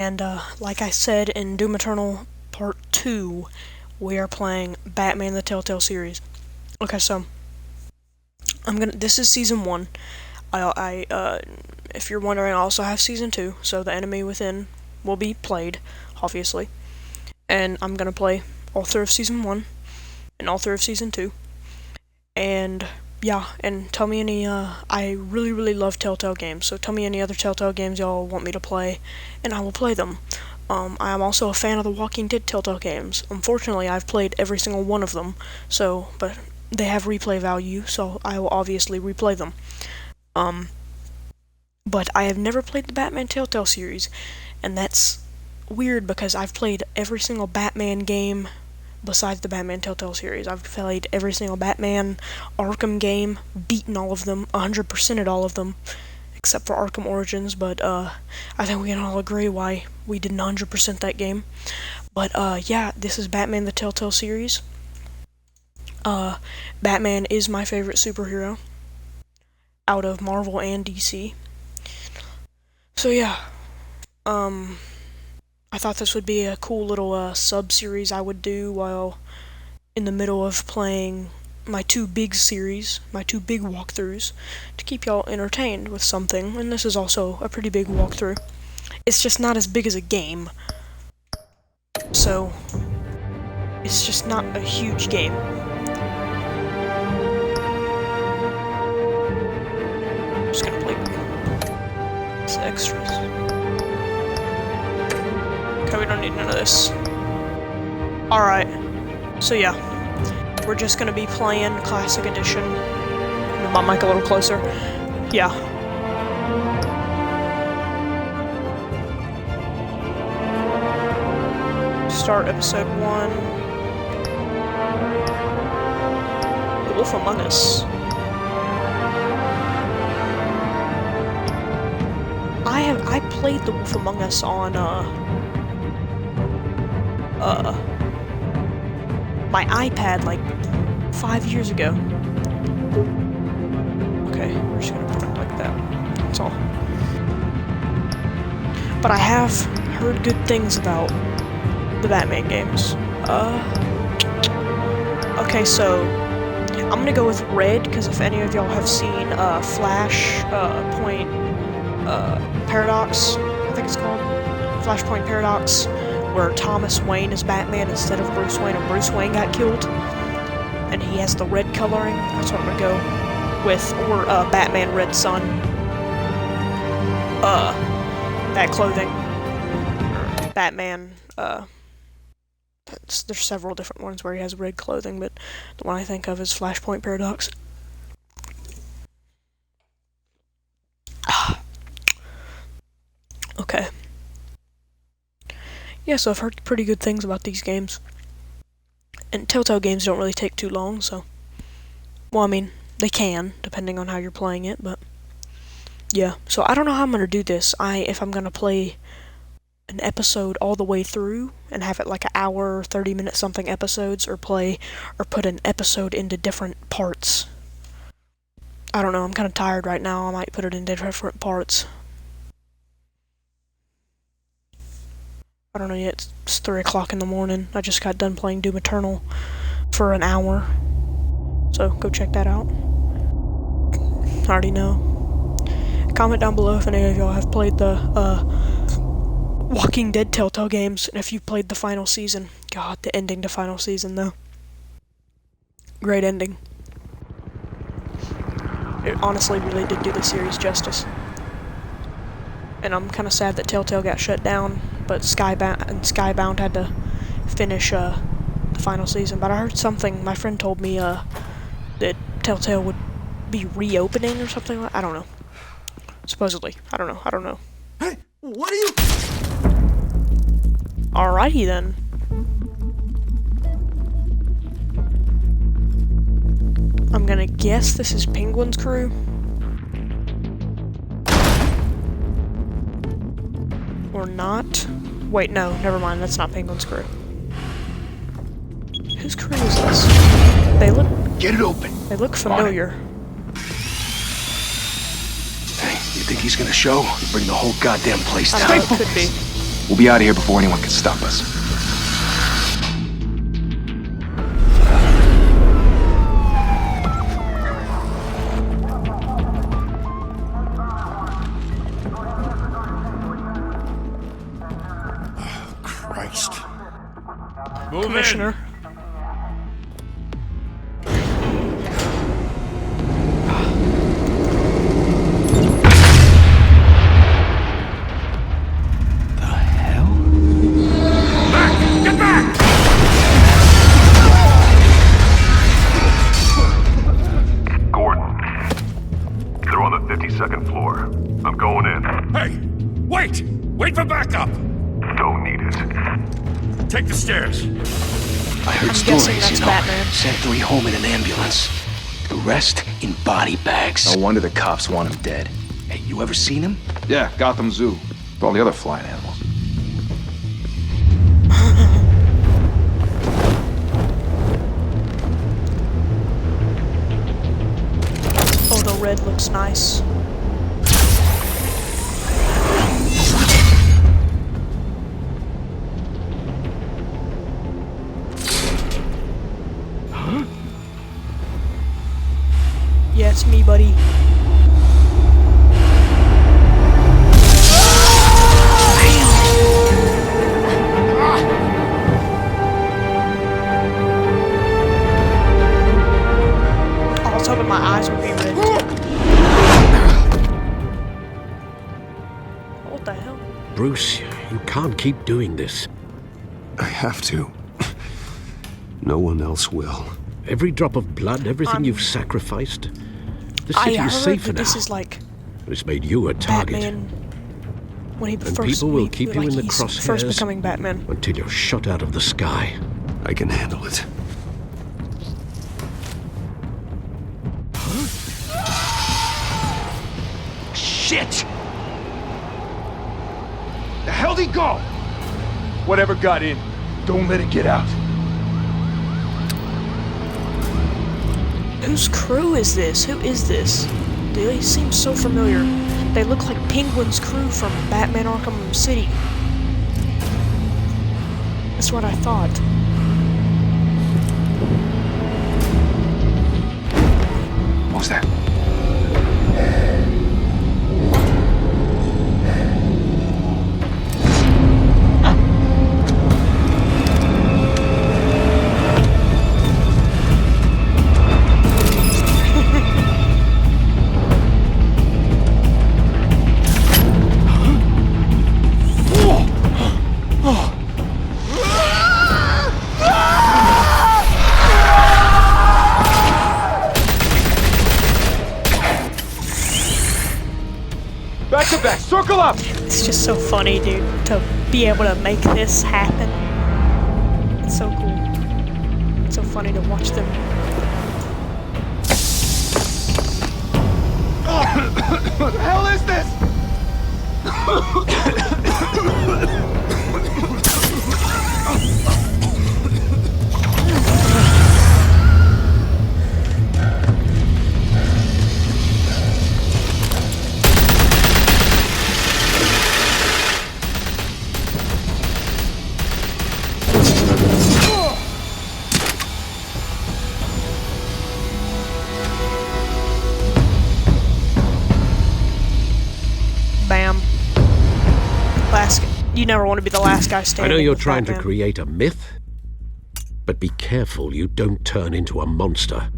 And like I said in Doom Eternal Part 2, we are playing Batman the Telltale series. Okay, so this is Season 1. If you're wondering, I also have Season 2, so the enemy within will be played, obviously. And I'm gonna play all through of Season 1 and all through of Season 2. And yeah, and tell me any, I really love Telltale games, so tell me any other Telltale games y'all want me to play, and I will play them. I am also a fan of the Walking Dead Telltale games. Unfortunately, I've played every single one of them, but they have replay value, so I will obviously replay them. But I have never played the Batman Telltale series, and that's weird because I've played every single Batman game besides the Batman Telltale series. I've played every single Batman Arkham game, beaten all of them, 100%ed all of them, except for Arkham Origins, but I think we can all agree why we didn't 100% that game. But yeah, this is Batman the Telltale series. Batman is my favorite superhero out of Marvel and DC. So yeah, I thought this would be a cool little sub-series I would do while in the middle of playing my two big walkthroughs, to keep y'all entertained with something, and this is also a pretty big walkthrough. It's just not as big as a game, so it's just not a huge game. I'm just gonna play this extras. Okay, we don't need none of this. Alright, so yeah, we're just gonna be playing Classic Edition. Move my mic a little closer. Yeah. Start episode 1. The Wolf Among Us. I played The Wolf Among Us on my iPad like 5 years ago. Okay, we're just gonna put it like that. That's all. But I have heard good things about the Batman games. Okay, so I'm gonna go with Red, because if any of y'all have seen Flashpoint Paradox, I think it's called Flashpoint Paradox, where Thomas Wayne is Batman instead of Bruce Wayne, and Bruce Wayne got killed, and he has the red coloring. That's what I'm gonna go with, or Batman Red Sun. That clothing. Batman, there's several different ones where he has red clothing, but the one I think of is Flashpoint Paradox. Okay. Yeah, so I've heard pretty good things about these games. And Telltale games don't really take too long, so... Well, I mean, they can, depending on how you're playing it, but... Yeah, so I don't know how I'm gonna do this. If I'm gonna play an episode all the way through, and have it like an hour, 30-minute something episodes, or put an episode into different parts. I don't know, I'm kinda tired right now, I might put it into different parts. I don't know yet, it's 3 o'clock in the morning. I just got done playing Doom Eternal for an hour. So, go check that out. I already know. Comment down below if any of y'all have played the, Walking Dead Telltale games, and if you've played the final season. God, the ending to final season, though. Great ending. It honestly really did do the series justice. And I'm kinda sad that Telltale got shut down, but Skybound had to finish the final season. But I heard something, my friend told me that Telltale would be reopening or something like that. I don't know. Supposedly. I don't know. Hey, what are you... Alrighty then. I'm gonna guess this is Penguin's crew. Or not. Wait, no, never mind, that's not Penguin's crew. Whose crew is this? They look... Get it open! They look familiar. Hey, you think he's gonna show? Bring the whole goddamn place I down. don't know, it could be. We'll be out of here before anyone can stop us. Christ. Commissioner. Second floor. I'm going in. Hey! Wait! Wait for backup! Don't need it. Take the stairs. I heard I'm stories, guessing that's you know. Batman. Sent 3 home in an ambulance. The rest in body bags. No wonder the cops want him dead. Hey, you ever seen him? Yeah, Gotham Zoo. With all the other flying animals. Oh, the red looks nice. Yeah, it's me, buddy. I was hoping my eyes would be red. What the hell? Bruce, you can't keep doing this. I have to. No one else will. Every drop of blood, everything you've sacrificed. The I city heard is safer that now. this is like It's made you a target Batman when he And first people will he- keep you like in the he's crosshairs. first becoming Batman. until you're shot out of the sky. I can handle it. Shit! The hell'd he go? Whatever got in, don't let it get out. Whose crew is this? Who is this? They seem so familiar. They look like Penguin's crew from Batman Arkham City. That's what I thought. What was that? Back to back, circle up! It's just so funny, dude, to be able to make this happen. It's so cool. It's so funny to watch them. What the hell is this? Bam. Last. You never want to be the last guy I standing. know you're with trying to Batman. create a myth, but be careful you don't turn into a monster.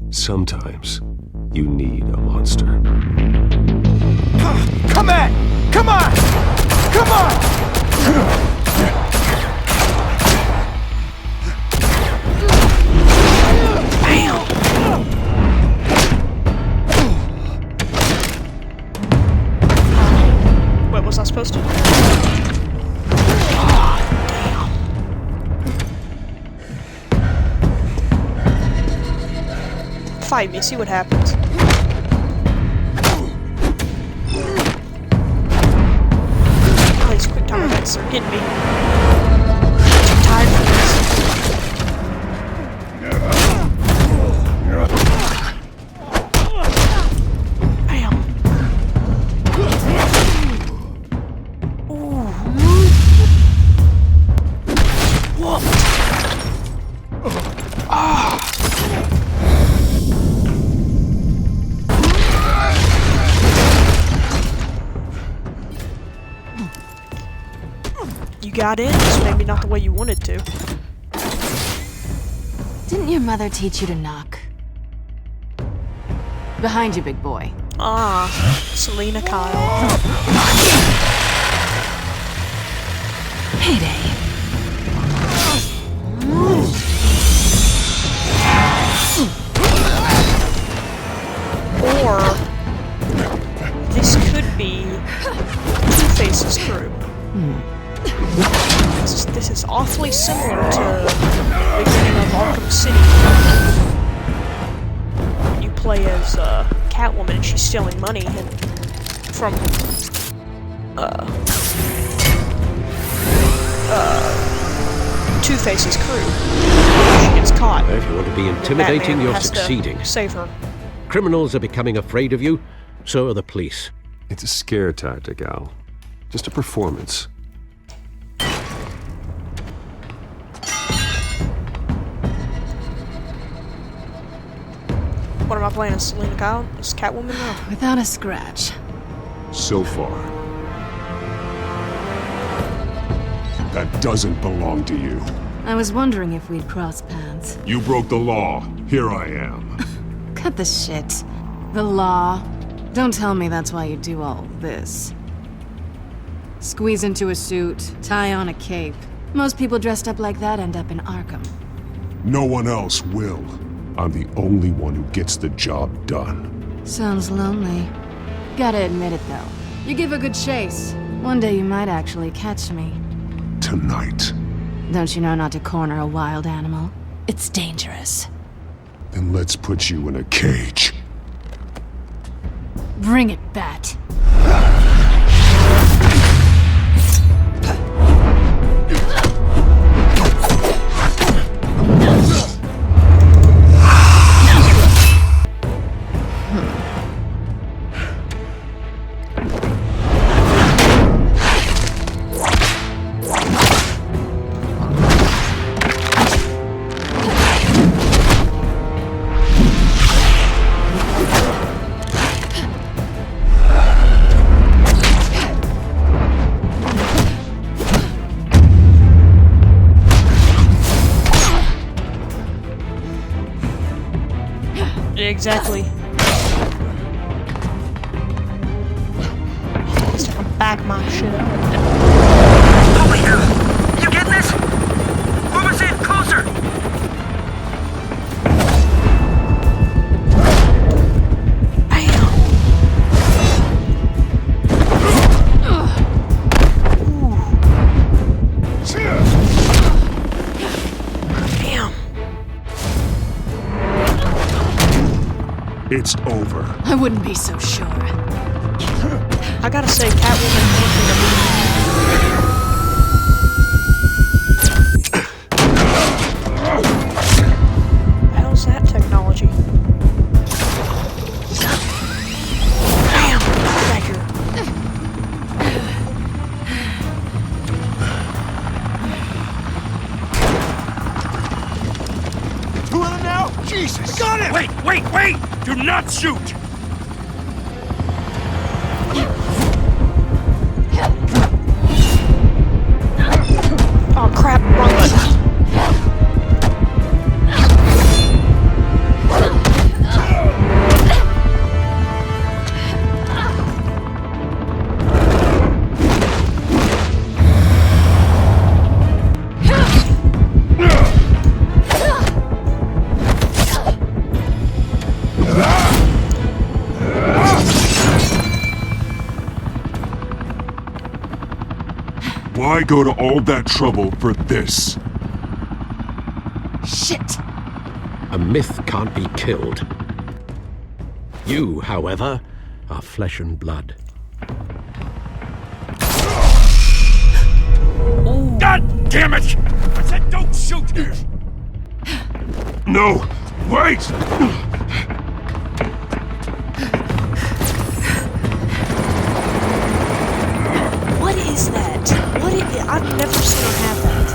Sometimes you need a monster. Come on! Come on! Come on! What was I supposed to? Fight me, see what happens. Oh, these quick time events are getting me. I'm tired for this. Bam. Ooh. You got in, just maybe not the way you wanted to. Didn't your mother teach you to knock? Behind you, big boy. Ah, Selena Kyle. Heyday. Or this could be Two-Face's crew. This is awfully similar to the beginning of Arkham City. You play as Catwoman and she's stealing money from Two-Face's crew. She gets caught. If you want to be intimidating, Batman you're has to succeeding. save her. Criminals are becoming afraid of you, so are the police. It's a scare tactic, Al. Just a performance. What am I playing as Selena Kyle? As Catwoman now? Without a scratch. So far. That doesn't belong to you. I was wondering if we'd cross paths. You broke the law. Here I am. Cut the shit. The law. Don't tell me that's why you do all this. Squeeze into a suit, tie on a cape. Most people dressed up like that end up in Arkham. No one else will. I'm the only one who gets the job done. Sounds lonely. Gotta admit it, though. You give a good chase. One day you might actually catch me. Tonight. Don't you know not to corner a wild animal? It's dangerous. Then let's put you in a cage. Bring it, Bat. Exactly. Let's back my shit up. Over here! You getting this? Move us in, closer! It's over. I wouldn't be so sure. I gotta say, Catwoman how's that technology? Bam! Dagger. Two of them now? Jesus! Got it! Wait! Do not shoot! Oh crap, wrong button. Why go to all that trouble for this? Shit! A myth can't be killed. You, however, are flesh and blood. God damn it! I said don't shoot! No! Wait! What is that? I've never seen her have that.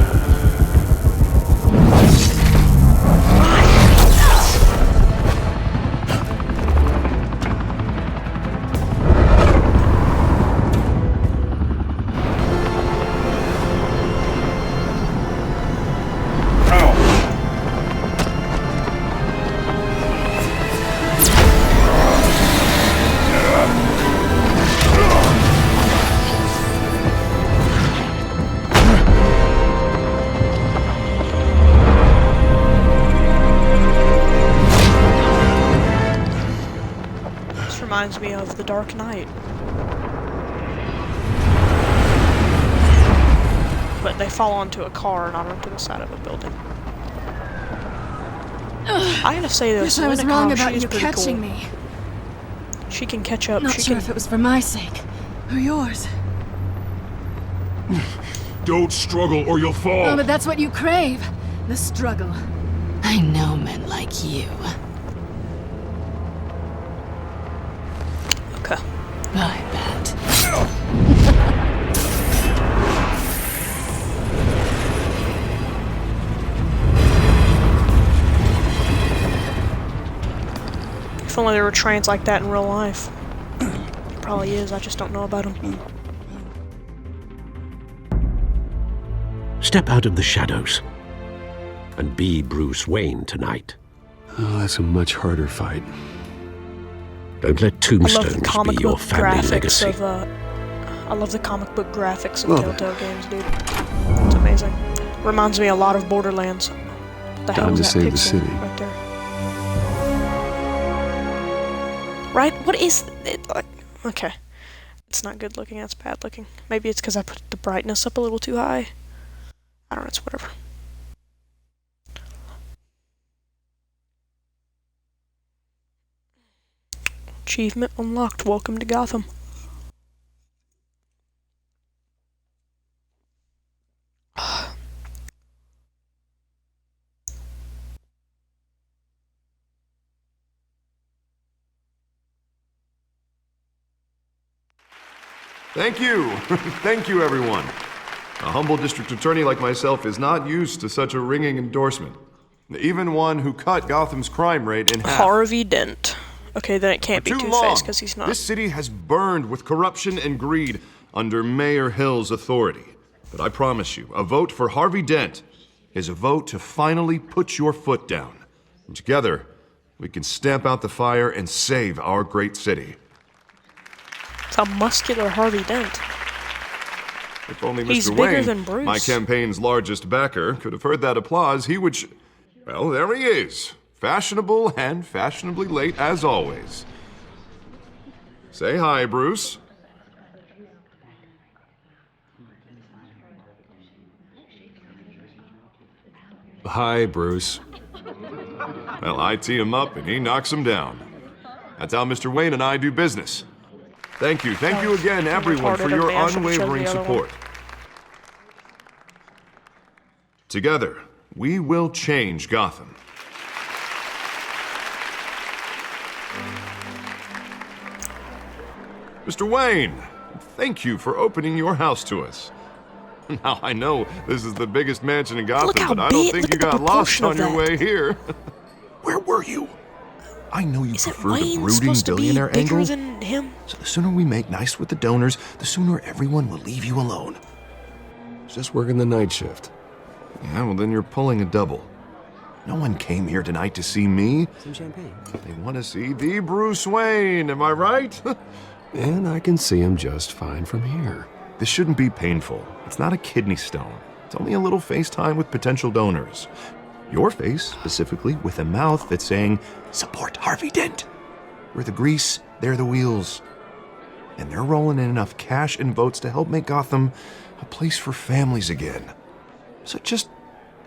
reminds me of The Dark Knight. But they fall onto a car, not onto the side of a building. I gotta say though, Guess I was wrong about you pretty catching cool. me. She can catch up. Not she sure can. if it was for my sake or yours. Don't struggle or you'll fall. Oh, but that's what you crave. The struggle. I know men like you. Okay. I bet. If only there were trains like that in real life. There probably is. I just don't know about them. Step out of the shadows and be Bruce Wayne tonight. Oh, that's a much harder fight. Don't let I love the tombstones comic be your book family graphics legacy. of. I love the comic book graphics of Well, Telltale games, dude. It's amazing. Reminds me a lot of Borderlands. What the hell Time is to that save the pixel city. right there? Right? What is it like? Okay, it's not good looking. It's bad looking. Maybe it's because I put the brightness up a little too high. I don't know. It's whatever. Achievement unlocked. Welcome to Gotham. Thank you. Thank you, everyone. A humble district attorney like myself is not used to such a ringing endorsement. Even one who cut Gotham's crime rate in half. Harvey Dent. Okay, then it can't be For too long, Two-Face because he's not. this city has burned with corruption and greed under Mayor Hill's authority. But I promise you, a vote for Harvey Dent is a vote to finally put your foot down. And together, we can stamp out the fire and save our great city. It's a muscular Harvey Dent. If only He's Mr. bigger Wayne, than Bruce. my campaign's largest backer, could have heard that applause, he would well, there he is. Fashionable and fashionably late as always. Say hi, Bruce. Hi, Bruce. Well, I tee him up and he knocks him down. That's how Mr. Wayne and I do business. Thank you again, everyone, for your unwavering support. Together, we will change Gotham. Mr. Wayne, thank you for opening your house to us. Now, I know this is the biggest mansion in Look Gotham, how but I don't big- think look you at the got lost proportion of on your that. way here. Where were you? I know you Is it prefer the Wayne brooding supposed to be billionaire bigger angle, than him? So the sooner we make nice with the donors, the sooner everyone will leave you alone. Just working the night shift. Yeah, well, then you're pulling a double. No one came here tonight to see me. Some champagne. They want to see the Bruce Wayne, am I right? And I can see him just fine from here. This shouldn't be painful. It's not a kidney stone. It's only a little FaceTime with potential donors. Your face, specifically, with a mouth that's saying, support Harvey Dent. We're the grease, they're the wheels. And they're rolling in enough cash and votes to help make Gotham a place for families again. So just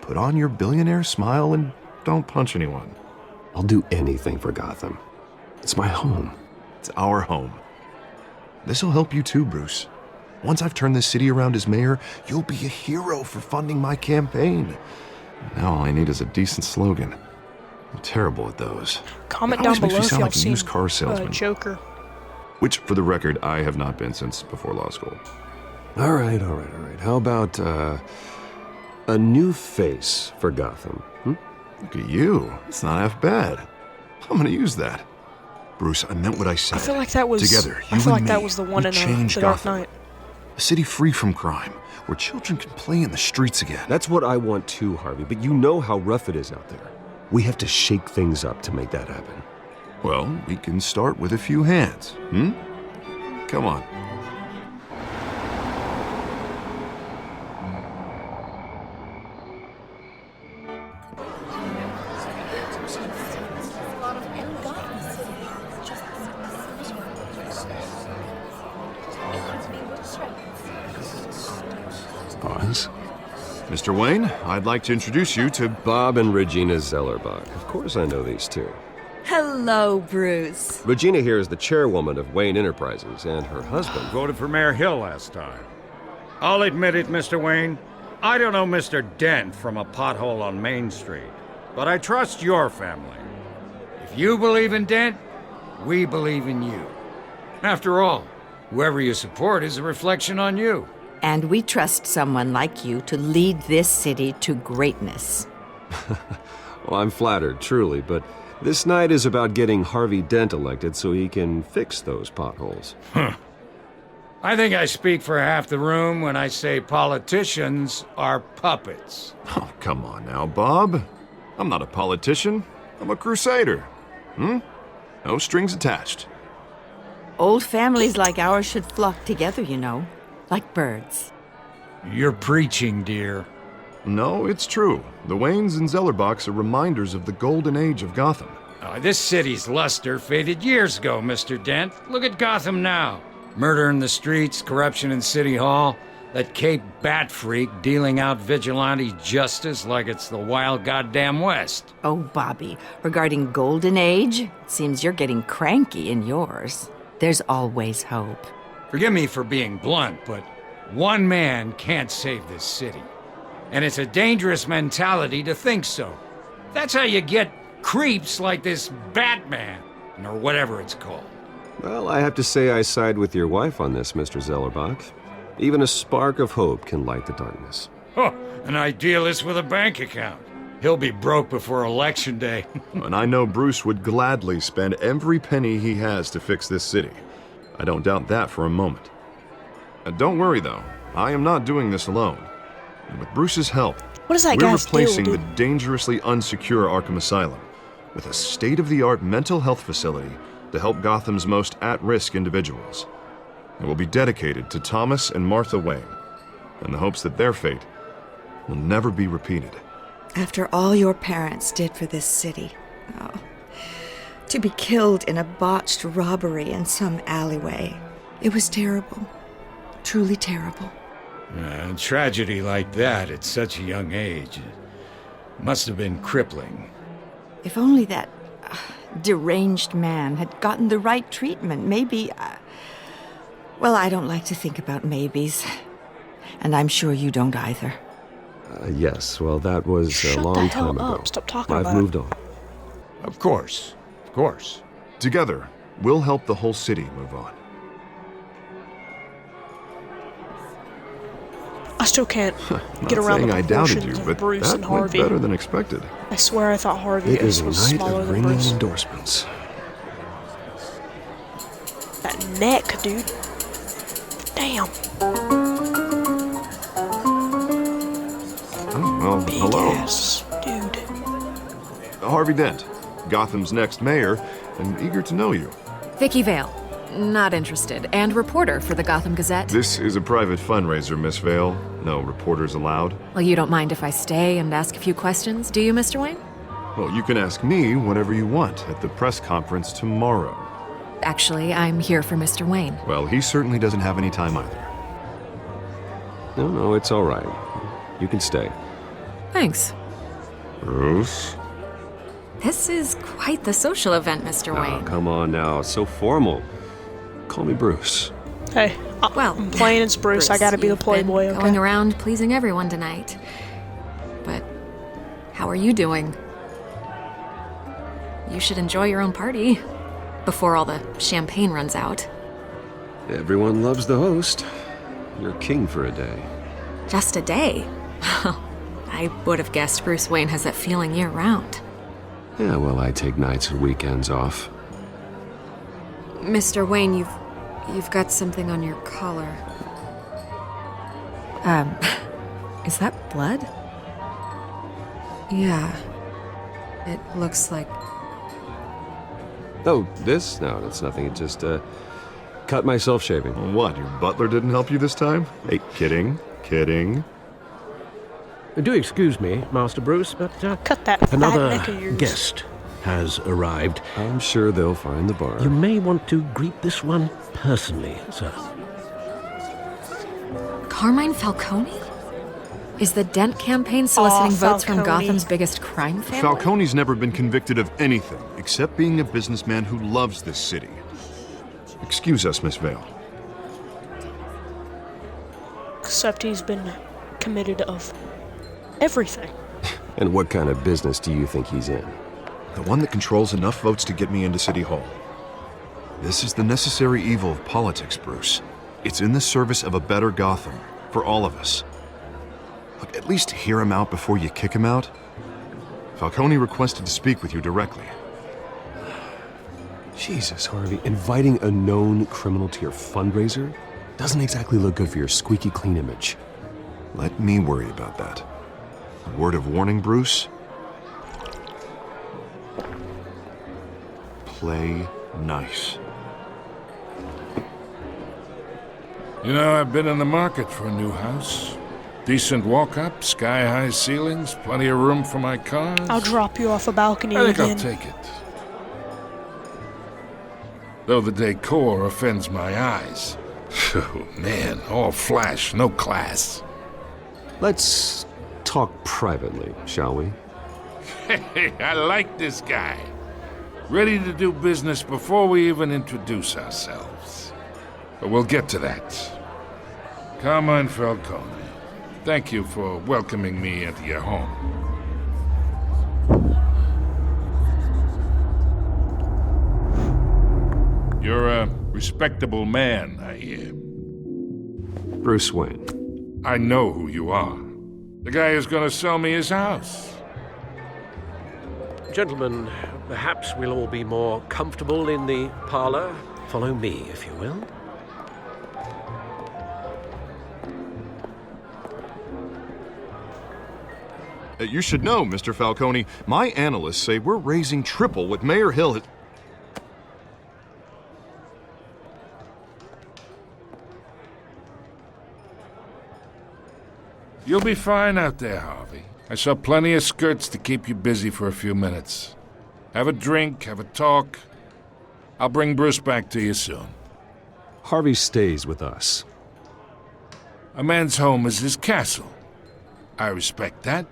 put on your billionaire smile and don't punch anyone. I'll do anything for Gotham. It's my home. It's our home. This'll help you too, Bruce. Once I've turned this city around as mayor, you'll be a hero for funding my campaign. Now all I need is a decent slogan. I'm terrible at those. Comment It down always makes below me if sound y'all like a seen used car salesman. Joker. Which, for the record, I have not been since before law school. All right. How about, a new face for Gotham? Look at you. It's not half bad. I'm gonna use that. Bruce, I meant what I said. I feel like that was. Together, I you feel and like that me, was the one we in change the Dark Gotham. Knight. A city free from crime, where children can play in the streets again. That's what I want too, Harvey, but you know how rough it is out there. We have to shake things up to make that happen. Well, we can start with a few hands, Come on. Pause. Mr. Wayne, I'd like to introduce you to Bob and Regina Zellerbach. Of course I know these two. Hello, Bruce. Regina here is the chairwoman of Wayne Enterprises, and her husband... Voted for Mayor Hill last time. I'll admit it, Mr. Wayne. I don't know Mr. Dent from a pothole on Main Street, but I trust your family. If you believe in Dent, we believe in you. After all, whoever you support is a reflection on you. And we trust someone like you to lead this city to greatness. Well, I'm flattered, truly, but this night is about getting Harvey Dent elected so he can fix those potholes. I think I speak for half the room when I say politicians are puppets. Oh, come on now, Bob. I'm not a politician. I'm a crusader. No strings attached. Old families like ours should flock together, you know, like birds. You're preaching, dear. No, it's true. The Waynes and Zellerbachs are reminders of the golden age of Gotham. This city's luster faded years ago, Mr. Dent. Look at Gotham now. Murder in the streets, corruption in City Hall, that Cape Bat freak dealing out vigilante justice like it's the wild goddamn West. Oh, Bobby, regarding Golden Age, it seems you're getting cranky in yours. There's always hope. Forgive me for being blunt, but one man can't save this city. And it's a dangerous mentality to think so. That's how you get creeps like this Batman, or whatever it's called. Well, I have to say I side with your wife on this, Mr. Zellerbach. Even a spark of hope can light the darkness. Oh, an idealist with a bank account. He'll be broke before Election Day. And I know Bruce would gladly spend every penny he has to fix this city. I don't doubt that for a moment. Don't worry, though. I am not doing this alone. And with Bruce's help, What does that we're guy replacing steal, the dangerously unsecure Arkham Asylum with a state-of-the-art mental health facility to help Gotham's most at-risk individuals. It will be dedicated to Thomas and Martha Wayne, in the hopes that their fate will never be repeated. After all your parents did for this city, to be killed in a botched robbery in some alleyway, it was terrible. Truly terrible. A tragedy like that at such a young age must have been crippling. If only that deranged man had gotten the right treatment, maybe... Well, I don't like to think about maybes. And I'm sure you don't either. Yes, well, that was a long time ago. Stop talking I've about moved it. on. Of course. Of course. Together, we'll help the whole city move on. I still can't get around the I doubted you, proportions of but Bruce that and went Harvey. better than expected. I swear I thought Harvey It is a was night smaller of than ringing Bruce. endorsements. That neck, dude. Damn. Oh, well, Big hello. ass, dude. Harvey Dent, Gotham's next mayor, and eager to know you. Vicky Vale. Not interested. And reporter for the Gotham Gazette. This is a private fundraiser, Miss Vale. No reporters allowed. Well, you don't mind if I stay and ask a few questions, do you, Mr. Wayne? Well, you can ask me whatever you want at the press conference tomorrow. Actually, I'm here for Mr. Wayne. Well, he certainly doesn't have any time either. No, it's all right. You can stay. Thanks. Bruce? This is quite the social event, Mr. Oh, Wayne. come on now. It's so formal. Call me Bruce. Hey, I'm playing as Bruce. I gotta be the you've playboy, been okay? going around pleasing everyone tonight. But how are you doing? You should enjoy your own party before all the champagne runs out. Everyone loves the host. You're king for a day. Just a day? I would have guessed Bruce Wayne has that feeling year-round. Yeah, well, I take nights and weekends off. Mr. Wayne, you've got something on your collar. Is that blood? Yeah. It looks like... Oh, this? No, that's nothing. It just, cut myself shaving. What, your butler didn't help you this time? Hey, kidding. Do excuse me, Master Bruce, but Cut that fat another neck of yours. guest has arrived. I'm sure they'll find the bar. You may want to greet this one personally, sir. Carmine Falcone? Is the Dent campaign soliciting votes from Falcone. Gotham's biggest crime family? Falcone's never been convicted of anything except being a businessman who loves this city. Excuse us, Miss Vale. Except he's been committed of everything. And what kind of business do you think he's in? The one that controls enough votes to get me into City Hall. This is the necessary evil of politics, Bruce. It's in the service of a better Gotham, for all of us. Look, at least hear him out before you kick him out. Falcone requested to speak with you directly. Jesus, Harvey, inviting a known criminal to your fundraiser doesn't exactly look good for your squeaky clean image. Let me worry about that. A word of warning, Bruce. Play nice. You know, I've been in the market for a new house. Decent walk-up, sky-high ceilings, plenty of room for my cars. I'll drop you off a balcony I think again. I'll take it. Though the decor offends my eyes. Oh, man, all flash, no class. Let's talk privately, shall we? Hey, I like this guy. Ready to do business before we even introduce ourselves. But we'll get to that. Carmine Falcone, thank you for welcoming me into your home. You're a respectable man, I hear. Bruce Wayne. I know who you are. The guy who's gonna sell me his house. Gentlemen, perhaps we'll all be more comfortable in the parlor. Follow me, if you will. You should know, Mr. Falcone, my analysts say we're raising triple what Mayor Hill had... You'll be fine out there, Harvey. I saw plenty of skirts to keep you busy for a few minutes. Have a drink, have a talk. I'll bring Bruce back to you soon. Harvey stays with us. A man's home is his castle. I respect that.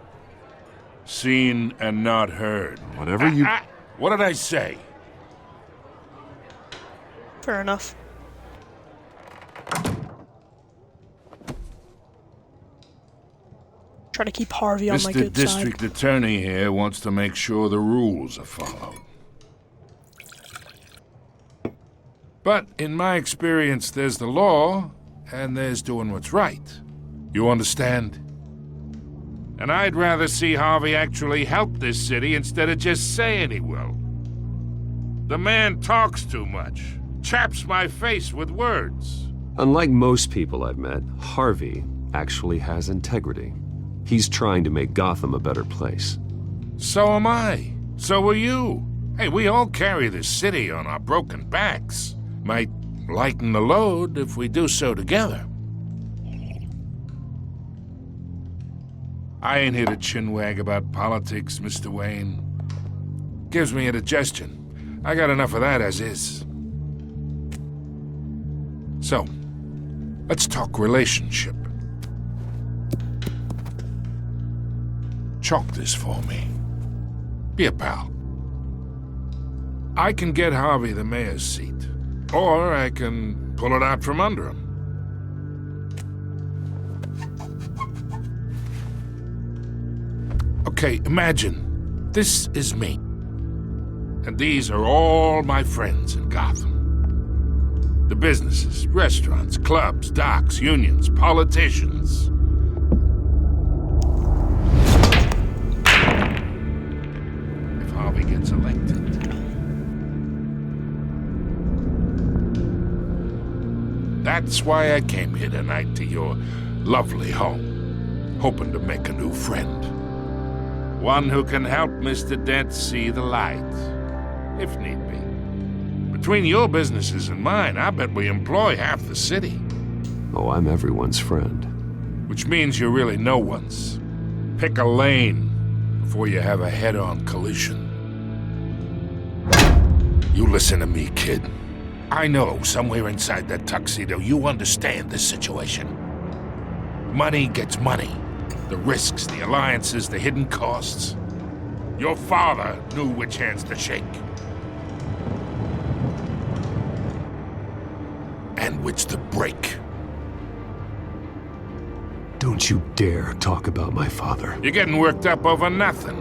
Seen and not heard. Whatever you... What did I say? Fair enough. Try to keep Harvey on my Mr. good District side. Attorney here wants to make sure the rules are followed. But in my experience, there's the law, and there's doing what's right. You understand? And I'd rather see Harvey actually help this city instead of just saying he will. The man talks too much, chaps my face with words. Unlike most people I've met, Harvey actually has integrity. He's trying to make Gotham a better place. So am I. So are you. Hey, we all carry this city on our broken backs. Might lighten the load if we do so together. I ain't here to chinwag about politics, Mr. Wayne. Gives me indigestion. I got enough of that as is. So, let's talk relationship. Chalk this for me. Be a pal. I can get Harvey the mayor's seat, or I can pull it out from under him. Okay, imagine this is me. And these are all my friends in Gotham. The businesses, restaurants, clubs, docks, unions, politicians. If Harvey gets elected, that's why I came here tonight to your lovely home, hoping to make a new friend. One who can help Mr. Dent see the light, if need be. Between your businesses and mine, I bet we employ half the city. Oh, I'm everyone's friend. Which means you're really no one's. Pick a lane before you have a head-on collision. You listen to me, kid. I know somewhere inside that tuxedo you understand this situation. Money gets money. The risks, the alliances, the hidden costs. Your father knew which hands to shake. And which to break. Don't you dare talk about my father. You're getting worked up over nothing.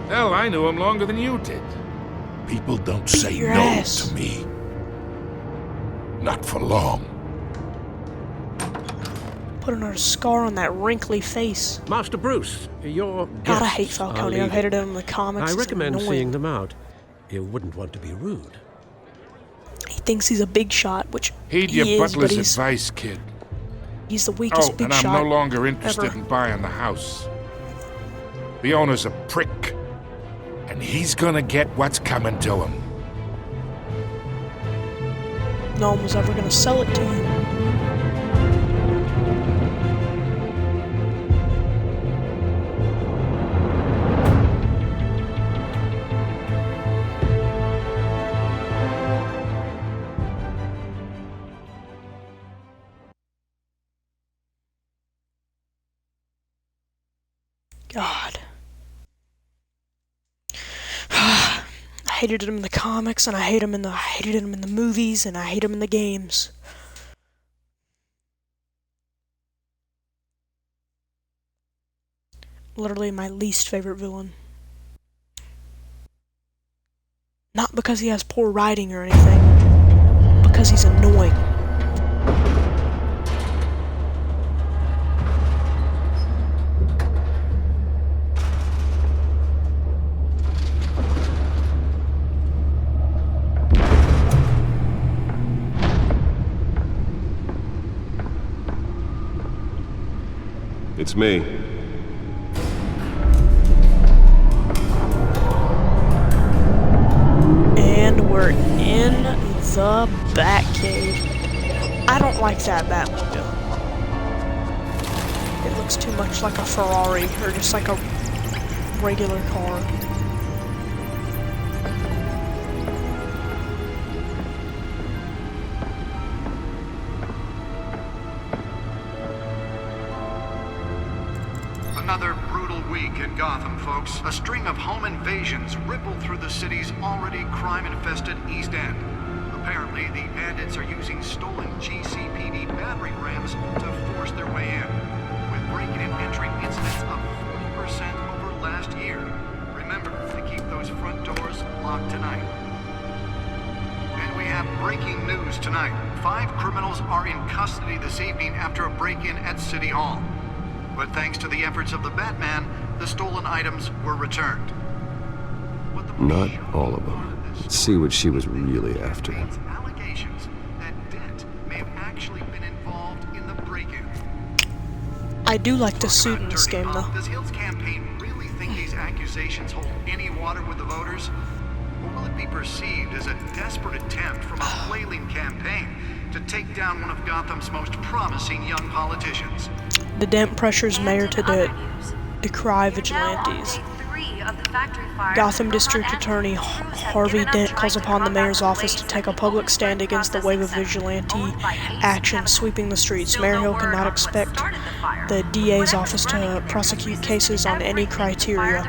Hell, I knew him longer than you did. People don't say no to me. Not for long. Put another scar on that wrinkly face. Master Bruce, your God, I hate guests Falcone. are I've hated leaving. him in the comics. I It's recommend annoying. seeing them out. You wouldn't want to be rude. He thinks he's a big shot, which Heed he your is, butler's but he's, advice, kid. he's the weakest Oh, big and I'm shot no longer interested ever. in buying the house. The owner's a prick. And he's gonna get what's coming to him. No one was ever gonna sell it to you. God. I hated him in the comics, and I hated him in the movies, and I hate him in the games. Literally my least favorite villain. Not because he has poor writing or anything, because he's annoying. It's me. And we're in the Batcave. I don't like that Batmobile. It looks too much like a Ferrari, or just like a regular car. Another brutal week in Gotham, folks. A string of home invasions rippled through the city's already crime-infested East End. Apparently, the bandits are using stolen GCPD battering rams to force their way in, with breaking and entering incidents of 40% over last year. Remember to keep those front doors locked tonight. And we have breaking news tonight. 5 criminals are in custody this evening after a break-in at City Hall. But thanks to the efforts of the Batman, the stolen items were returned. Not all of them. Let's see what she was really after. Allegations that Dent may have actually been involved in the break-in. I do like the suit in this game, though. Does Hill's campaign really think these accusations hold any water with the voters? Or will it be perceived as a desperate attempt from a flailing campaign to take down one of Gotham's most promising young politicians? The Dent pressures Mayor to decry vigilantes. Gotham District Attorney Harvey Dent calls upon the mayor's office to take a public stand against the wave of vigilante action sweeping the streets. Mayor Hill cannot expect the DA's office to prosecute cases on any criteria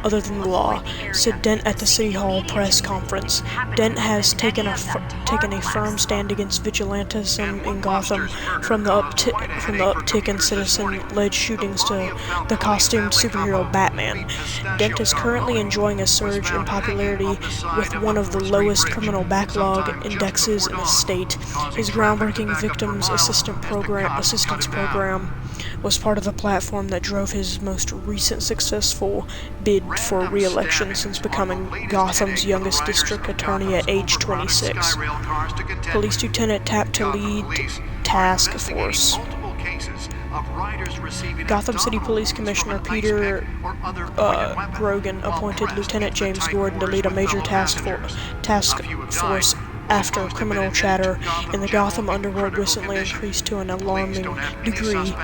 other than the law, said Dent at the City Hall press conference. Dent has taken a firm stand against vigilantism in Gotham, from the uptick in citizen-led shootings to the costumed superhero Batman. Dent is currently enjoying a surge in popularity with one of the lowest criminal backlog indexes in the state. His groundbreaking victims assistance program was part of the platform that drove his most recent successful bid for re-election since becoming Gotham's youngest district attorney at age 26. Police Lieutenant tapped to lead task force. Gotham City Police Commissioner Peter Grogan appointed Lieutenant James Gordon to lead a major task force after criminal chatter in the Gotham underworld recently increased to an alarming degree.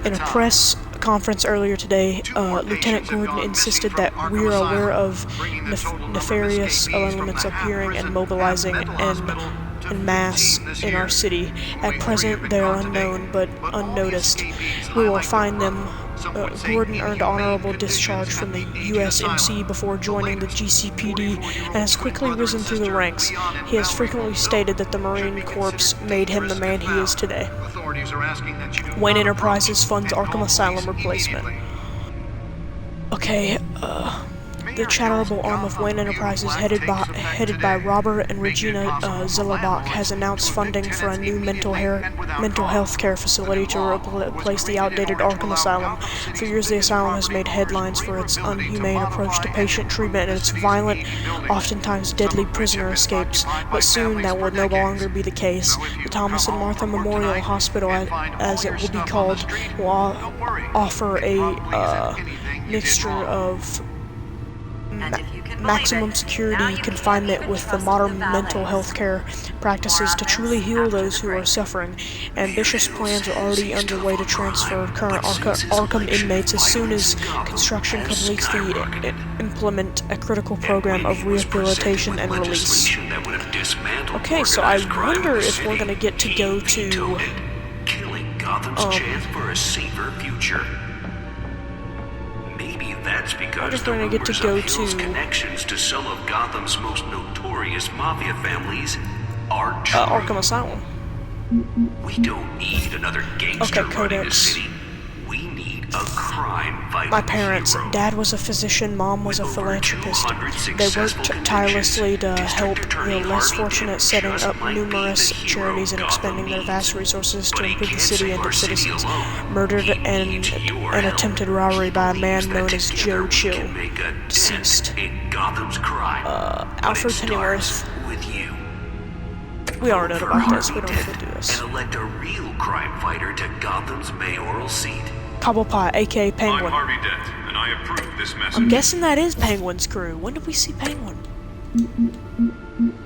In a press conference earlier today, Lieutenant Gordon insisted that we're aware of nefarious elements appearing and mobilizing, and en masse in our city. At present, they are unknown but unnoticed. We will find them. Gordon earned honorable discharge from the USMC before joining the GCPD and has quickly risen through the ranks. He has frequently stated that the Marine Corps made him the man he is today. Wayne Enterprises funds Arkham Asylum replacement. Okay, the charitable arm of Wayne Enterprises, headed by Robert and Regina Zillerbach, has announced funding for a new mental health care facility to replace the outdated Arkham Asylum. For years, the asylum has made headlines for its unhumane approach to patient treatment and its violent, oftentimes deadly prisoner escapes. But soon, that will no longer be the case. The Thomas and Martha Memorial Hospital, as it will be called, will offer a mixture of maximum security confinement with the modern mental health care practices to truly heal those who are suffering. Ambitious plans are already underway to transfer current Arkham inmates as soon as construction completes to implement a critical program of rehabilitation and release. Okay, so I wonder if we're gonna get to go to killing Gotham's chance for a safer future. That's because the rumors of Hill's connections to some of Gotham's most notorious mafia families are true. Arkham Asylum. We don't need another gangster running the city. We need a crime fighting My parents, hero. Dad was a physician, Mom was a philanthropist. They worked tirelessly to help the less fortunate, setting up numerous charities and expending their vast resources to improve the city and its citizens. Murdered and an attempted robbery by a man known as Joe Chill, deceased. Alfred Pennyworth. We already know about this, we don't need to do this. And elect a real crime fighter to Gotham's mayoral seat. Cobblepot, aka Penguin. I'm Harvey Dent, and I approve this message. I'm guessing that is Penguin's crew. When did we see Penguin?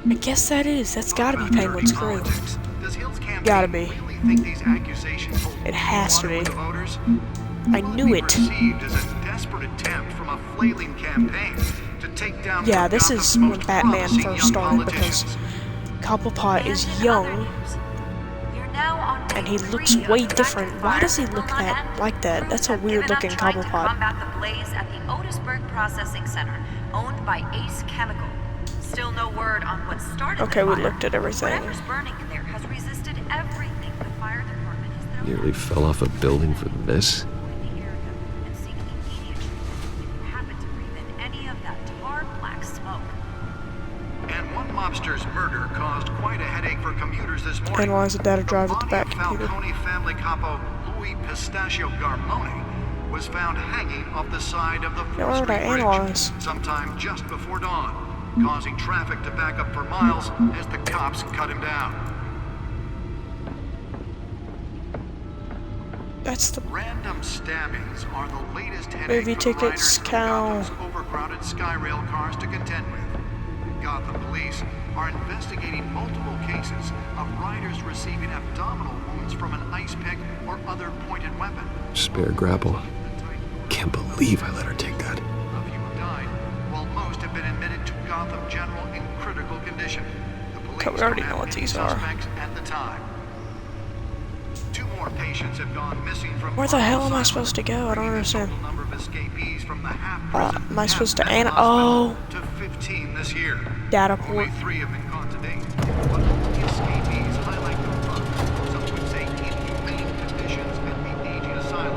I guess that is. That's gotta be Penguin's crew. Gotta be. It has to be. I knew it. Yeah, this is when Batman first started because Cobblepot is young. And he looks way different. Why does he look like that? That's a weird looking Cobblepot. Combat the blaze at the Otisburg Processing Center, owned by Ace Chemical. Still no word on what started Okay, the we fire. looked at everything. Whatever's burning in there has resisted everything the fire department has thrown. Nearly fell off a building for this. Happen to breathe in any of that tar black smoke. And one mobster's murder caused quite a headache for commuters this morning. Analyze the data drive at the back computer. Falcone family capo Louis Pistachio Garmone was found hanging off the side of the 4th Street Bridge sometime just before dawn, causing traffic to back up for miles as the cops cut him down. That's the random stabbings are the latest movie tickets, cow. Overcrowded Skyrail cars to contend with. Gotham police are investigating multiple cases of riders receiving abdominal wounds from an ice pick or other pointed weapon. Spare grapple. Can't believe I let her take that. A few have died, while most have been admitted to Gotham General in critical condition. The police We already don't know have what any these are. suspects at the time. 2 more patients have gone missing from Where the hell am I supposed to go? I don't understand. number of escapees from the Am I supposed to Oh, to 15 this year. data port. Only 3 have been caught to date, but all the escapees highlight the rough, some would say inhumane conditions at the aging asylum.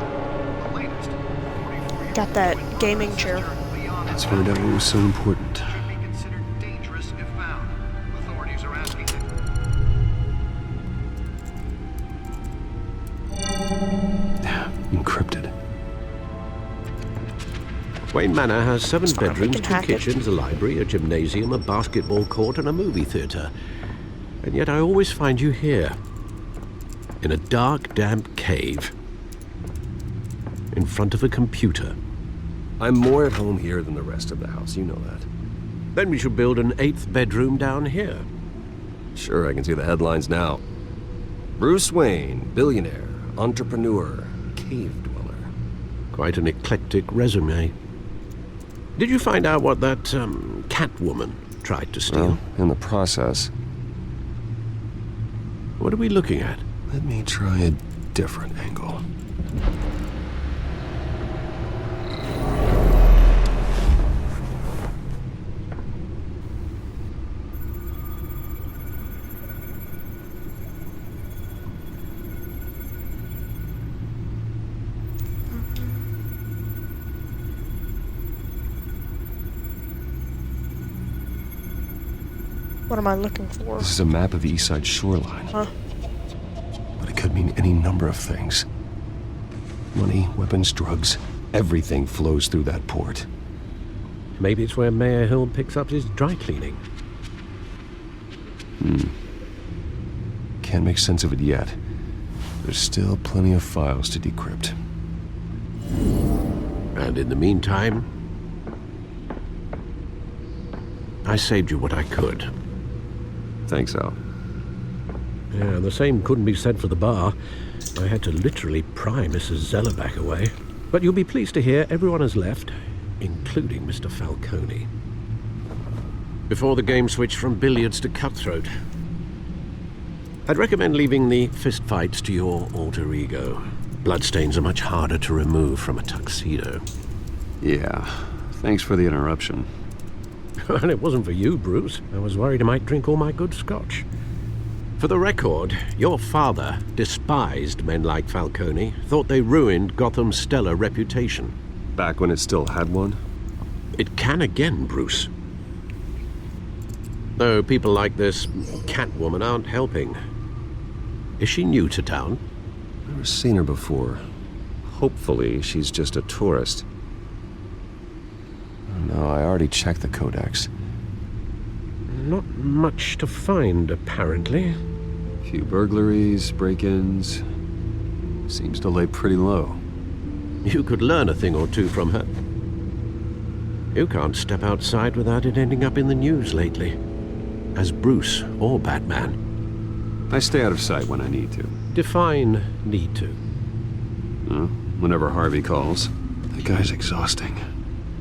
The latest, 44-year-old Got that gaming chair. Let's find out what was so important. should be considered dangerous if found. Authorities are asking them. Encrypted. Wayne Manor has 7 bedrooms, 2 kitchens, a library, a gymnasium, a basketball court, and a movie theatre. And yet I always find you here. In a dark, damp cave. In front of a computer. I'm more at home here than the rest of the house, you know that. Then we should build an 8th bedroom down here. Sure, I can see the headlines now. Bruce Wayne, billionaire, entrepreneur, cave dweller. Quite an eclectic resume. Did you find out what that, Catwoman tried to steal? Well, in the process. What are we looking at? Let me try a different angle. What am I looking for? This is a map of the east side shoreline. Huh? But it could mean any number of things. Money, weapons, drugs, everything flows through that port. Maybe it's where Mayor Hill picks up his dry cleaning. Can't make sense of it yet. There's still plenty of files to decrypt. And in the meantime, I saved you what I could. Thanks, Al. Yeah, the same couldn't be said for the bar. I had to literally pry Mrs. Zellerback away. But you'll be pleased to hear everyone has left, including Mr. Falcone. Before the game switched from billiards to cutthroat. I'd recommend leaving the fistfights to your alter ego. Bloodstains are much harder to remove from a tuxedo. Yeah, thanks for the interruption. And it wasn't for you, Bruce. I was worried I might drink all my good scotch. For the record, your father despised men like Falcone, thought they ruined Gotham's stellar reputation. Back when it still had one? It can again, Bruce. Though people like this Catwoman aren't helping. Is she new to town? Never seen her before. Hopefully, she's just a tourist. No, I already checked the codex. Not much to find, apparently. Few burglaries, break-ins. Seems to lay pretty low. You could learn a thing or two from her. You can't step outside without it ending up in the news lately. As Bruce or Batman. I stay out of sight when I need to. Define need to. Whenever Harvey calls. That guy's exhausting.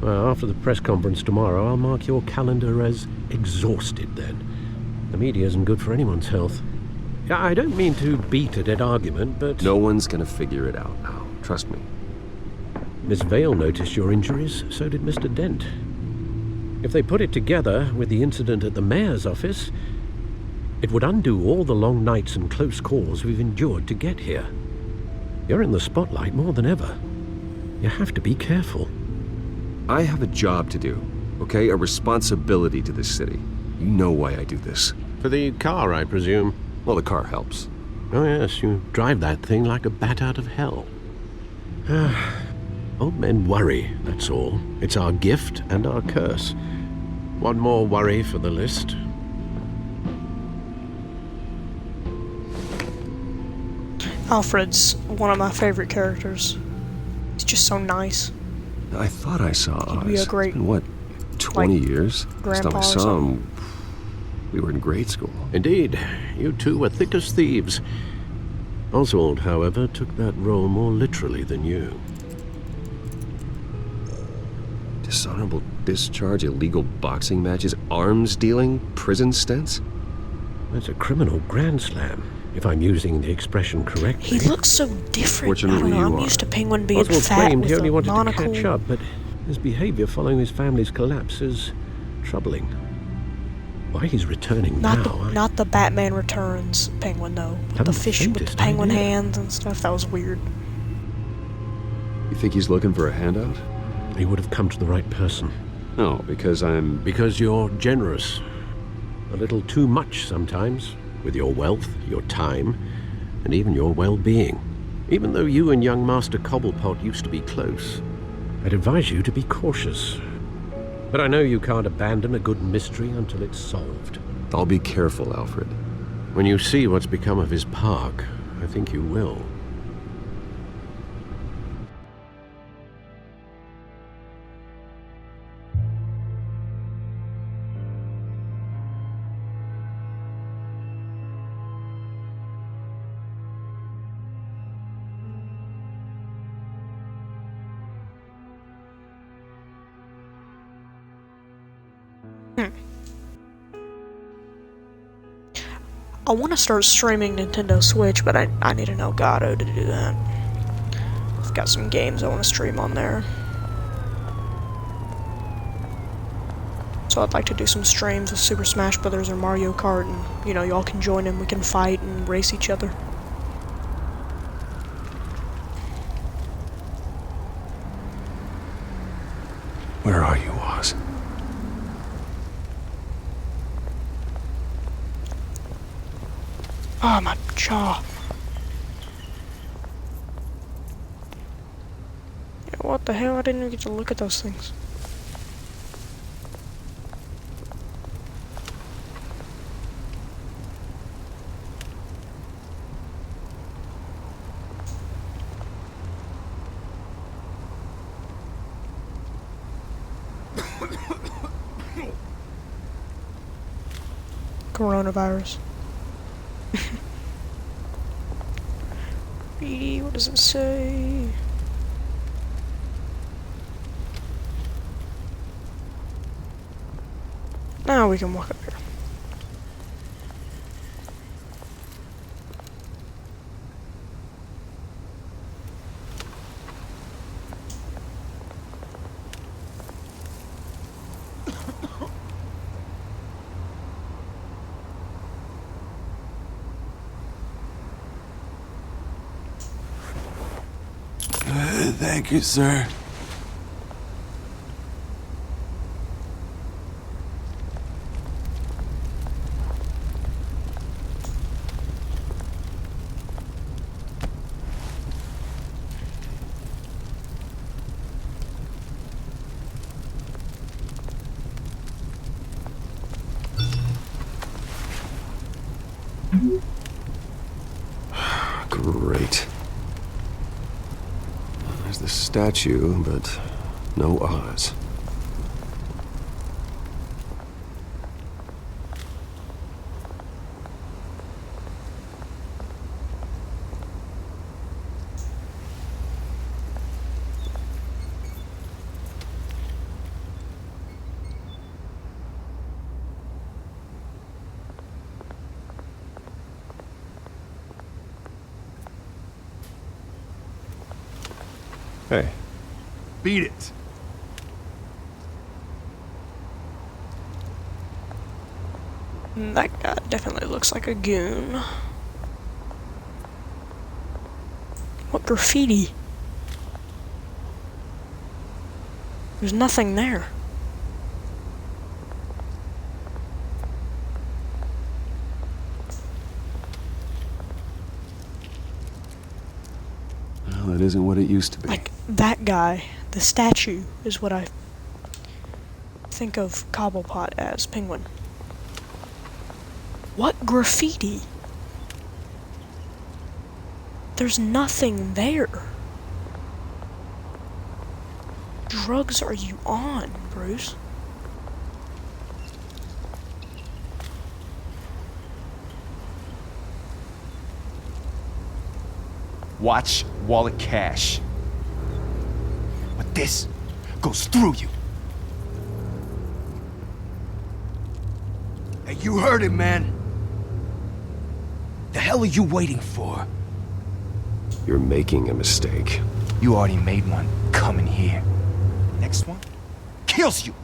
Well, after the press conference tomorrow, I'll mark your calendar as exhausted then. The media isn't good for anyone's health. I don't mean to beat a dead argument, but... No one's gonna figure it out now. Trust me. Miss Vale noticed your injuries, so did Mr. Dent. If they put it together with the incident at the mayor's office, it would undo all the long nights and close calls we've endured to get here. You're in the spotlight more than ever. You have to be careful. I have a job to do, okay? A responsibility to this city. You know why I do this. For the car, I presume. Well, the car helps. Oh yes, you drive that thing like a bat out of hell. Old men worry, that's all. It's our gift and our curse. One more worry for the list. Alfred's one of my favorite characters. He's just so nice. I thought I saw Oz. He'd be a great, it's been, what, 20 years? Last time I saw him, we were in grade school. Indeed. You two were thick as thieves. Oswald, however, took that role more literally than you. Dishonorable discharge, illegal boxing matches, arms dealing, prison stints? That's a criminal grand slam, if I'm using the expression correctly. He looks so different. Fortunately, I'm you used are. to Penguin being Oswald fat claimed with he only a wanted monocle. to catch up, but his behavior following his family's collapse is troubling. Why he's returning now... Not the Batman Returns Penguin, though. The fish with the penguin hands and stuff. That was weird. You think he's looking for a handout? He would have come to the right person. No, because I'm... Because you're generous. A little too much sometimes. With your wealth, your time, and even your well-being. Even though you and young Master Cobblepot used to be close, I'd advise you to be cautious. But I know you can't abandon a good mystery until it's solved. I'll be careful, Alfred. When you see what's become of his park, I think you will. I want to start streaming Nintendo Switch, but I need an Elgato to do that. I've got some games I want to stream on there. So I'd like to do some streams with Super Smash Brothers or Mario Kart, and, you know, y'all can join in, we can fight and race each other. Where are you, Oz? Ah, my jaw. Yeah, what the hell? I didn't even get to look at those things. Coronavirus. Reedy, what does it say? Now we can walk up here. Thank you, sir. Great. There's the statue, but no Oz. Hey. Beat it. That guy definitely looks like a goon. What graffiti? There's nothing there. Well, it isn't what it used to be. Like, that guy, the statue, is what I think of Cobblepot as, Penguin. What graffiti? There's nothing there. Drugs are you on, Bruce? Watch wallet cash. But this goes through you. Hey, you heard it, man. The hell are you waiting for? You're making a mistake. You already made one coming here. Next one kills you.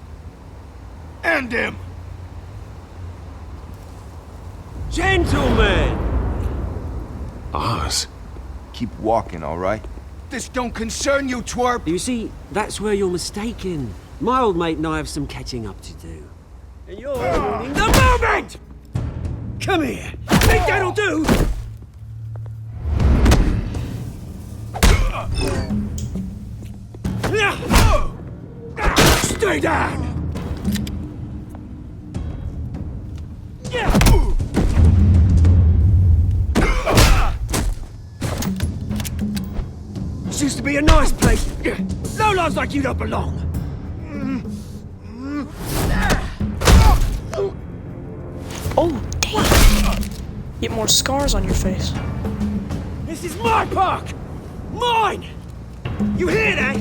And him. Gentlemen! Oz. Keep walking, all right? This don't concern you, twerp. You see, that's where you're mistaken. My old mate and I have some catching up to do. And you're ruining the moment! Come here. Think that'll do? Stay down! This used to be a nice place. Lowlifes like you don't belong. Oh, damn! Get more scars on your face. This is my park! Mine! You hear that?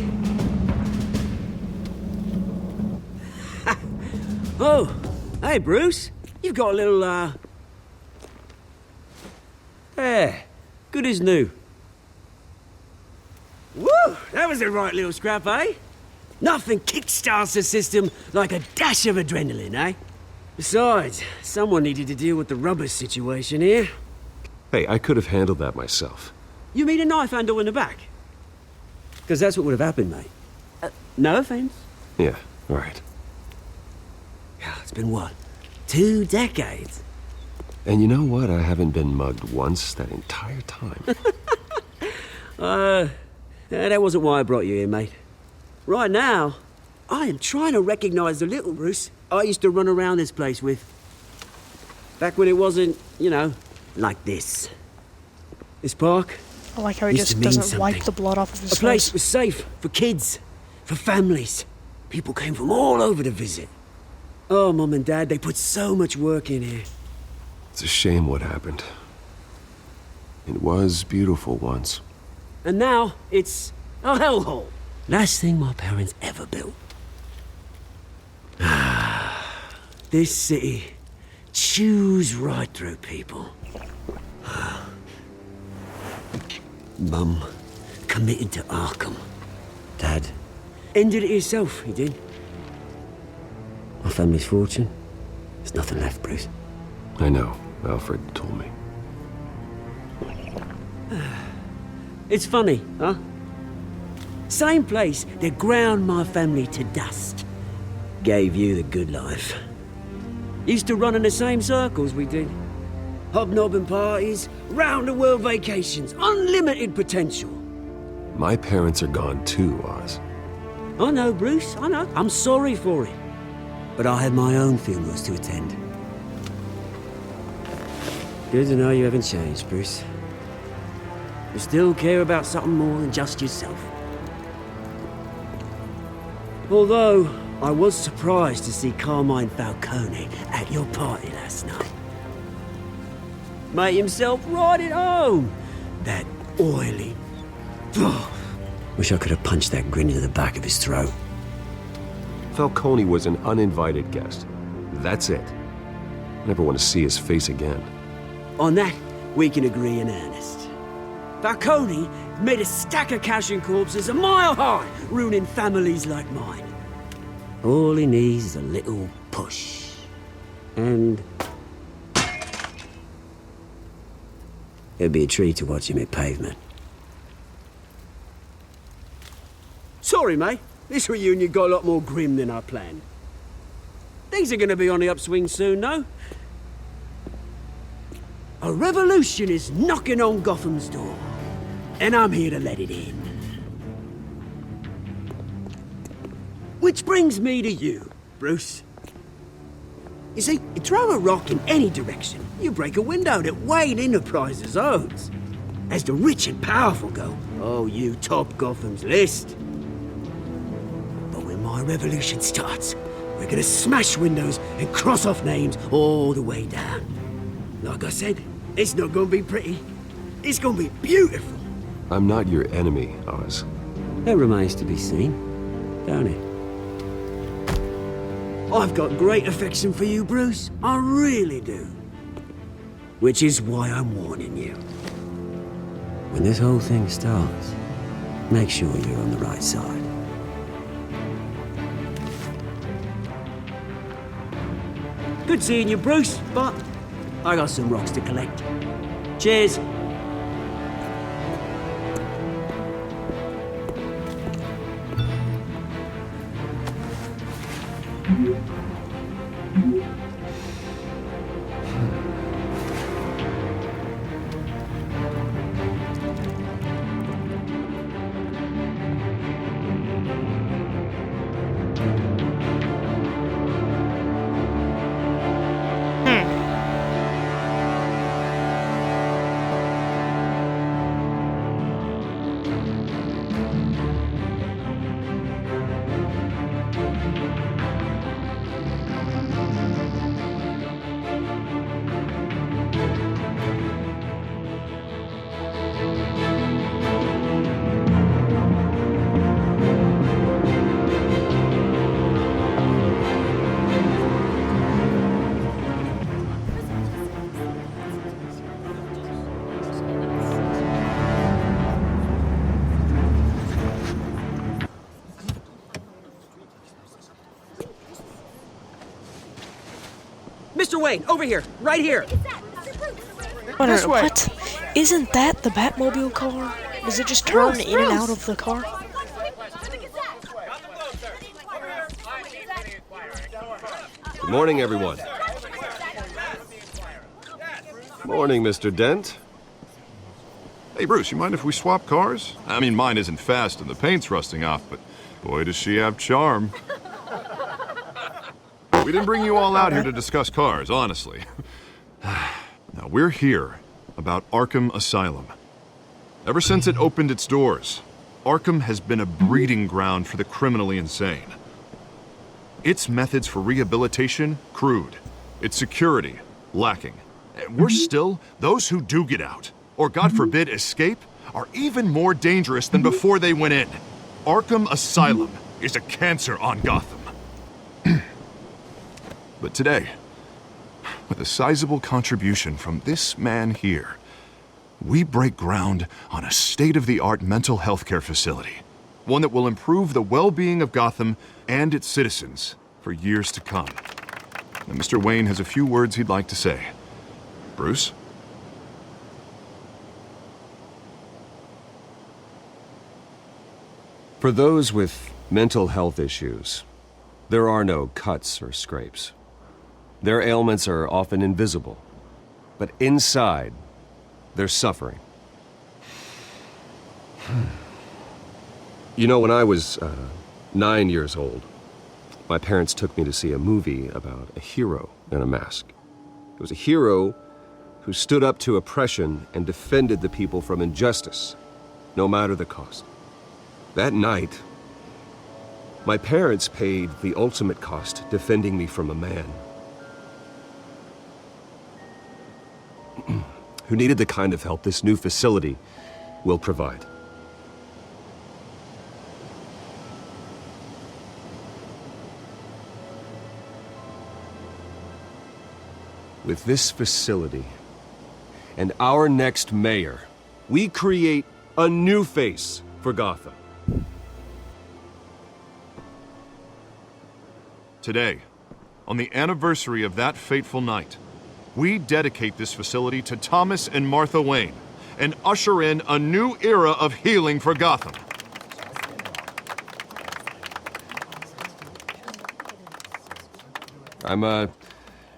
Oh, hey Bruce. You've got a little, Yeah, good as new. Woo! That was a right little scrap, eh? Nothing kickstarts the system like a dash of adrenaline, eh? Besides, someone needed to deal with the rubber situation here. Hey, I could have handled that myself. You mean a knife handle in the back? Because that's what would have happened, mate. No offense. Yeah, all right. Yeah, it's been what? 2 decades? And you know what? I haven't been mugged once that entire time. That wasn't why I brought you here, mate. Right now, I am trying to recognize the little Bruce I used to run around this place with. Back when it wasn't, you know, like this. This park. I like how he just doesn't wipe the blood off of his face. A place was safe for kids, for families. People came from all over to visit. Oh, Mum and Dad, they put so much work in here. It's a shame what happened. It was beautiful once. And now, it's a hellhole. Last thing my parents ever built. This city chews right through people. Mum committed to Arkham. Dad ended it himself, he did. My family's fortune, there's nothing left, Bruce. I know. Alfred told me. It's funny, huh? Same place that ground my family to dust. Gave you the good life. Used to run in the same circles we did. Hobnobbing parties, round-the-world vacations, unlimited potential. My parents are gone too, Oz. I know, Bruce, I know. I'm sorry for it. But I had my own funerals to attend. Good to know you haven't changed, Bruce. You still care about something more than just yourself. Although, I was surprised to see Carmine Falcone at your party last night. Made himself right at home. That oily... Wish I could have punched that grin into the back of his throat. Falcone was an uninvited guest. That's it. Never want to see his face again. On that, we can agree in earnest. Falcone made a stack of cash and corpses a mile high, ruining families like mine. All he needs is a little push. And... it'd be a treat to watch him hit pavement. Sorry, mate. This reunion got a lot more grim than I planned. Things are gonna be on the upswing soon, no? A revolution is knocking on Gotham's door, and I'm here to let it in. Which brings me to you, Bruce. You see, you throw a rock in any direction, you break a window that Wayne Enterprises owns. As the rich and powerful go, oh, you top Gotham's list. But when my revolution starts, we're gonna smash windows and cross off names all the way down. Like I said, it's not gonna be pretty. It's gonna be beautiful. I'm not your enemy, Oz. That remains to be seen, don't it? I've got great affection for you, Bruce. I really do. Which is why I'm warning you. When this whole thing starts, make sure you're on the right side. Good seeing you, Bruce, but I got some rocks to collect. Cheers. Mr. Wayne, over here, right here. Wait, what? Isn't that the Batmobile car? Does it just turn in and out of the car? Good morning, everyone. Morning, Mr. Dent. Hey, Bruce, you mind if we swap cars? I mean, mine isn't fast and the paint's rusting off, but boy, does she have charm. We didn't bring you all out here to discuss cars, honestly. Now, we're here about Arkham Asylum. Ever since it opened its doors, Arkham has been a breeding ground for the criminally insane. Its methods for rehabilitation, crude. Its security, lacking. And worse still, those who do get out, or God forbid escape, are even more dangerous than before they went in. Arkham Asylum is a cancer on Gotham. But today, with a sizable contribution from this man here, we break ground on a state-of-the-art mental health care facility. One that will improve the well-being of Gotham and its citizens for years to come. Now, Mr. Wayne has a few words he'd like to say. Bruce? For those with mental health issues, there are no cuts or scrapes. Their ailments are often invisible, but inside, they're suffering. You know, when I was 9 years old, my parents took me to see a movie about a hero in a mask. It was a hero who stood up to oppression and defended the people from injustice, no matter the cost. That night, my parents paid the ultimate cost defending me from a man who needed the kind of help this new facility will provide. With this facility and our next mayor, we create a new face for Gotham. Today, on the anniversary of that fateful night, we dedicate this facility to Thomas and Martha Wayne and usher in a new era of healing for Gotham. I'm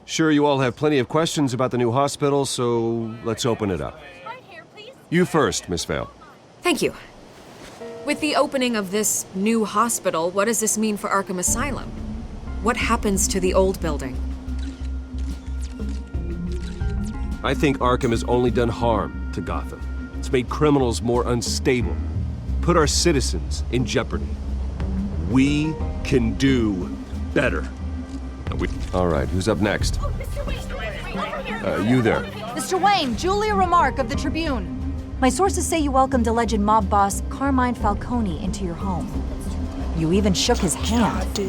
sure you all have plenty of questions about the new hospital, so let's open it up. You first, Miss Vale. Thank you. With the opening of this new hospital, what does this mean for Arkham Asylum? What happens to the old building? I think Arkham has only done harm to Gotham. It's made criminals more unstable, put our citizens in jeopardy. We can do better. All right, who's up next? You there. Mr. Wayne, Julia Remark of the Tribune. My sources say you welcomed alleged mob boss Carmine Falcone into your home. You even shook his hand.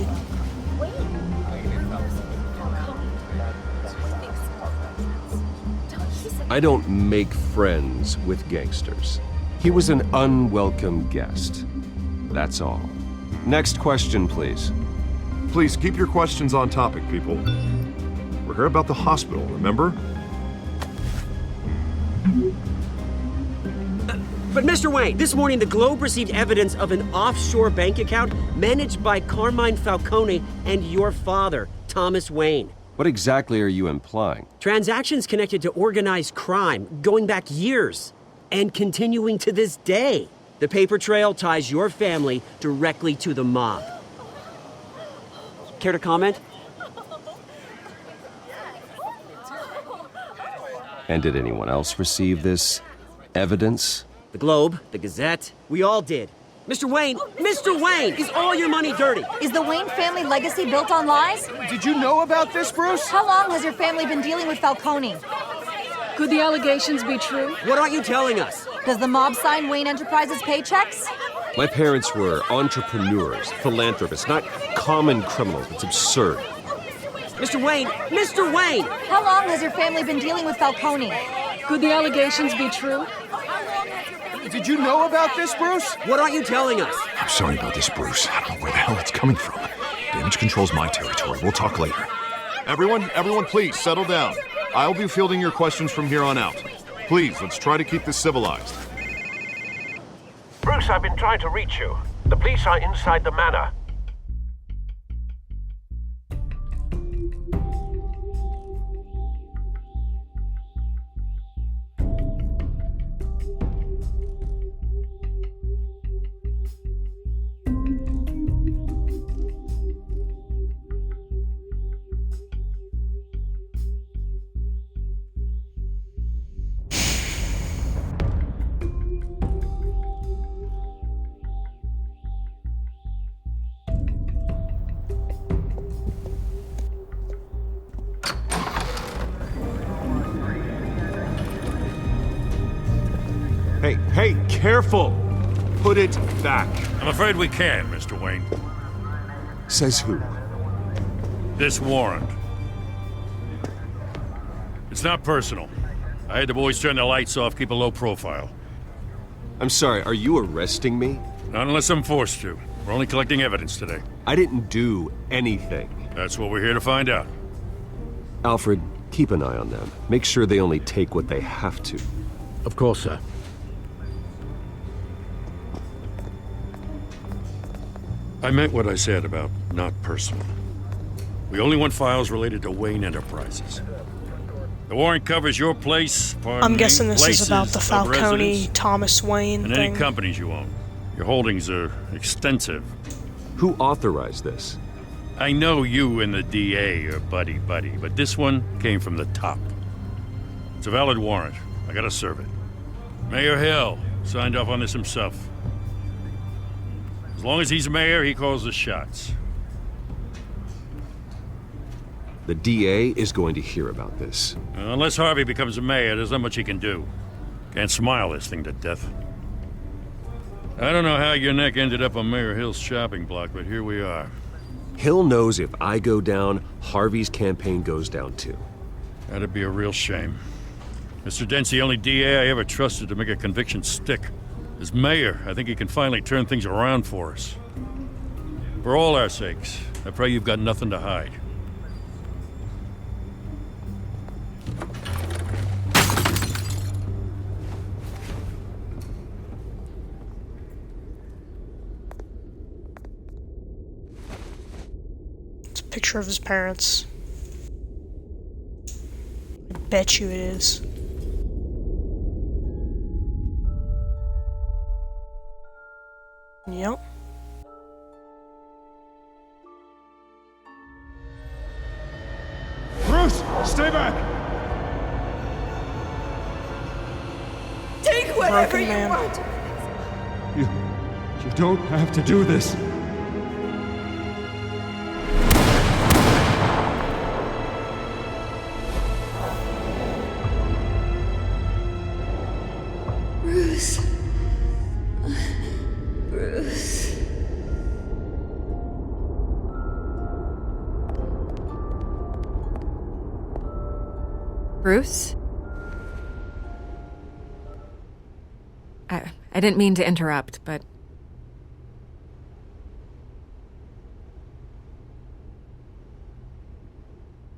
I don't make friends with gangsters. He was an unwelcome guest. That's all. Next question, please. Please keep your questions on topic, people. We're here about the hospital, remember? But Mr. Wayne, this morning the Globe received evidence of an offshore bank account managed by Carmine Falcone and your father, Thomas Wayne. What exactly are you implying? Transactions connected to organized crime going back years and continuing to this day. The paper trail ties your family directly to the mob. Care to comment? And did anyone else receive this evidence? The Globe, the Gazette, we all did. Mr. Wayne, is all your money dirty? Is the Wayne family legacy built on lies? Did you know about this, Bruce? How long has your family been dealing with Falcone? Could the allegations be true? What aren't you telling us? Does the mob sign Wayne Enterprises paychecks? My parents were entrepreneurs, philanthropists, not common criminals. It's absurd. Mr. Wayne! How long has your family been dealing with Falcone? Could the allegations be true? Did you know about this, Bruce? What aren't you telling us? I'm sorry about this, Bruce. I don't know where the hell it's coming from. Damage control's my territory. We'll talk later. Everyone, please settle down. I'll be fielding your questions from here on out. Please, let's try to keep this civilized. Bruce, I've been trying to reach you. The police are inside the manor. Hey, careful! Put it back. I'm afraid we can, Mr. Wayne. Says who? This warrant. It's not personal. I had the boys turn the lights off, keep a low profile. I'm sorry, are you arresting me? Not unless I'm forced to. We're only collecting evidence today. I didn't do anything. That's what we're here to find out. Alfred, keep an eye on them. Make sure they only take what they have to. Of course, sir. I meant what I said about not personal. We only want files related to Wayne Enterprises. The warrant covers your place, I'm guessing this places is about the of Falcone, residence, Thomas Wayne and thing. any companies you own. Your holdings are extensive. Who authorized this? I know you and the DA are buddy-buddy, but this one came from the top. It's a valid warrant. I gotta serve it. Mayor Hill signed off on this himself. As long as he's mayor, he calls the shots. The DA is going to hear about this. Unless Harvey becomes a mayor, there's not much he can do. Can't smile this thing to death. I don't know how your neck ended up on Mayor Hill's shopping block, but here we are. Hill knows if I go down, Harvey's campaign goes down too. That'd be a real shame. Mr. Dent's the only DA I ever trusted to make a conviction stick. As mayor, I think he can finally turn things around for us. For all our sakes, I pray you've got nothing to hide. It's a picture of his parents. I bet you it is. Yep. Bruce, stay back! Take whatever Broken you man. want. You don't have to do this. Bruce. Bruce. Bruce? I didn't mean to interrupt, but...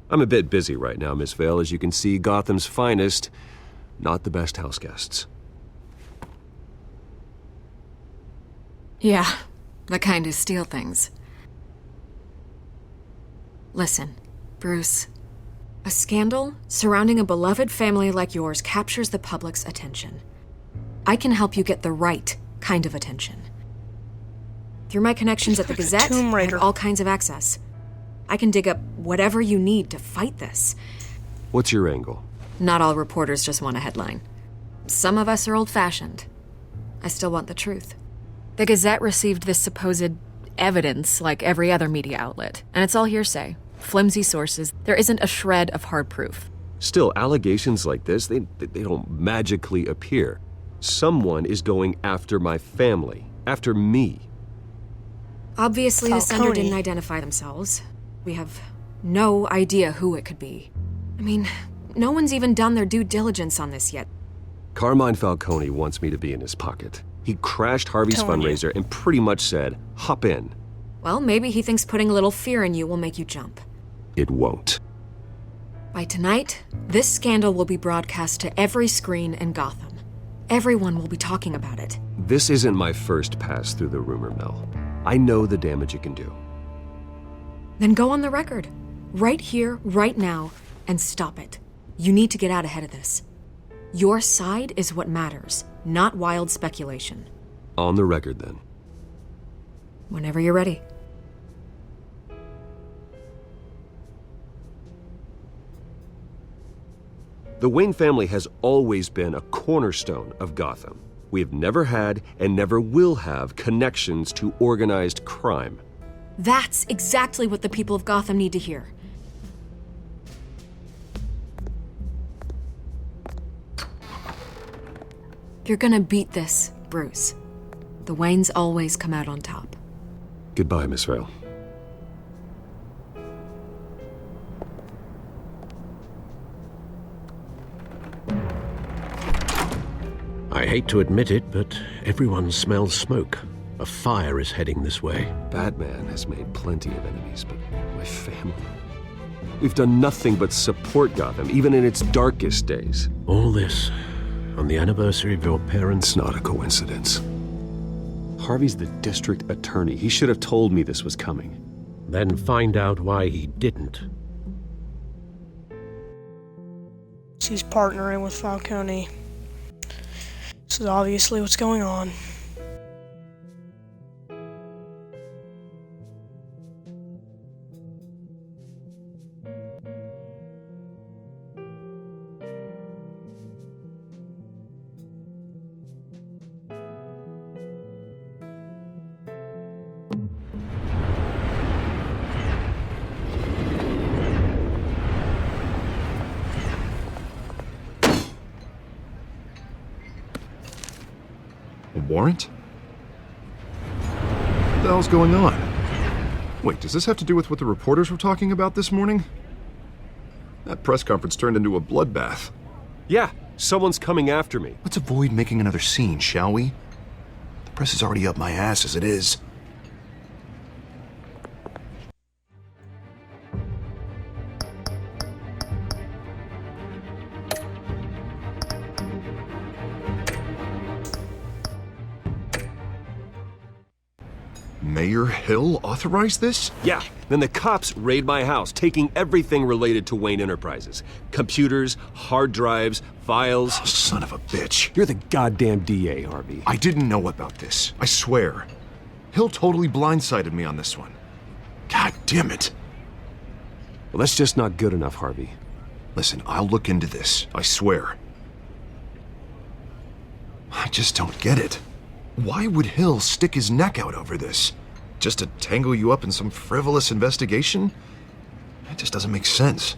I'm a bit busy right now, Miss Vale. As you can see, Gotham's finest, not the best house guests. Yeah, the kind who steal things. Listen, Bruce. A scandal surrounding a beloved family like yours captures the public's attention. I can help you get the right kind of attention. Through my connections at the Gazette, I have all kinds of access. I can dig up whatever you need to fight this. What's your angle? Not all reporters just want a headline. Some of us are old-fashioned. I still want the truth. The Gazette received this supposed evidence like every other media outlet, and it's all hearsay. Flimsy sources. There isn't a shred of hard proof. Still, allegations like this, they don't magically appear. Someone is going after my family, after me. Obviously, the sender Falcone. didn't identify themselves. We have no idea who it could be. I mean, no one's even done their due diligence on this yet. Carmine Falcone wants me to be in his pocket. He crashed Harvey's Telling you. fundraiser and pretty much said, hop in. Well, maybe he thinks putting a little fear in you will make you jump. It won't. By tonight, this scandal will be broadcast to every screen in Gotham. Everyone will be talking about it. This isn't my first pass through the rumor mill. I know the damage it can do. Then go on the record. Right here, right now, and stop it. You need to get out ahead of this. Your side is what matters, not wild speculation. On the record, then. Whenever you're ready. The Wayne family has always been a cornerstone of Gotham. We have never had and never will have connections to organized crime. That's exactly what the people of Gotham need to hear. You're gonna beat this, Bruce. The Waynes always come out on top. Goodbye, Miss Vale. I hate to admit it, but everyone smells smoke. A fire is heading this way. Batman has made plenty of enemies, but my family... We've done nothing but support Gotham, even in its darkest days. All this on the anniversary of your parents'... It's not a coincidence. Harvey's the district attorney. He should have told me this was coming. Then find out why he didn't. He's partnering with Falcone. This is obviously what's going on. Warrant? What the hell's going on? Wait, does this have to do with what the reporters were talking about this morning? That press conference turned into a bloodbath. Yeah, someone's coming after me. Let's avoid making another scene, shall we? The press is already up my ass as it is. Mayor Hill authorized this? Yeah, then the cops raid my house, taking everything related to Wayne Enterprises. Computers, hard drives, files. Oh, son of a bitch. You're the goddamn DA, Harvey. I didn't know about this. I swear. Hill totally blindsided me on this one. God damn it. Well, that's just not good enough, Harvey. Listen, I'll look into this. I swear. I just don't get it. Why would Hill stick his neck out over this? Just to tangle you up in some frivolous investigation? It just doesn't make sense.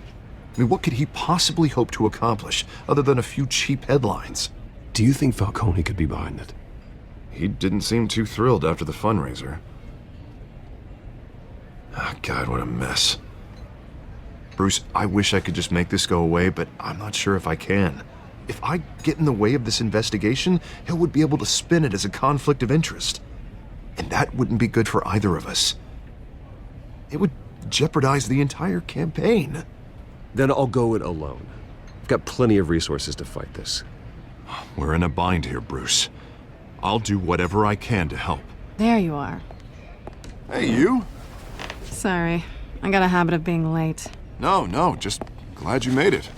I mean, what could he possibly hope to accomplish other than a few cheap headlines? Do you think Falcone could be behind it? He didn't seem too thrilled after the fundraiser. Oh, God, what a mess. Bruce, I wish I could just make this go away, but I'm not sure if I can. If I get in the way of this investigation, Hill would be able to spin it as a conflict of interest. And that wouldn't be good for either of us. It would jeopardize the entire campaign. Then I'll go it alone. I've got plenty of resources to fight this. We're in a bind here, Bruce. I'll do whatever I can to help. There you are. Hey, you? Sorry, I got a habit of being late. No, just glad you made it.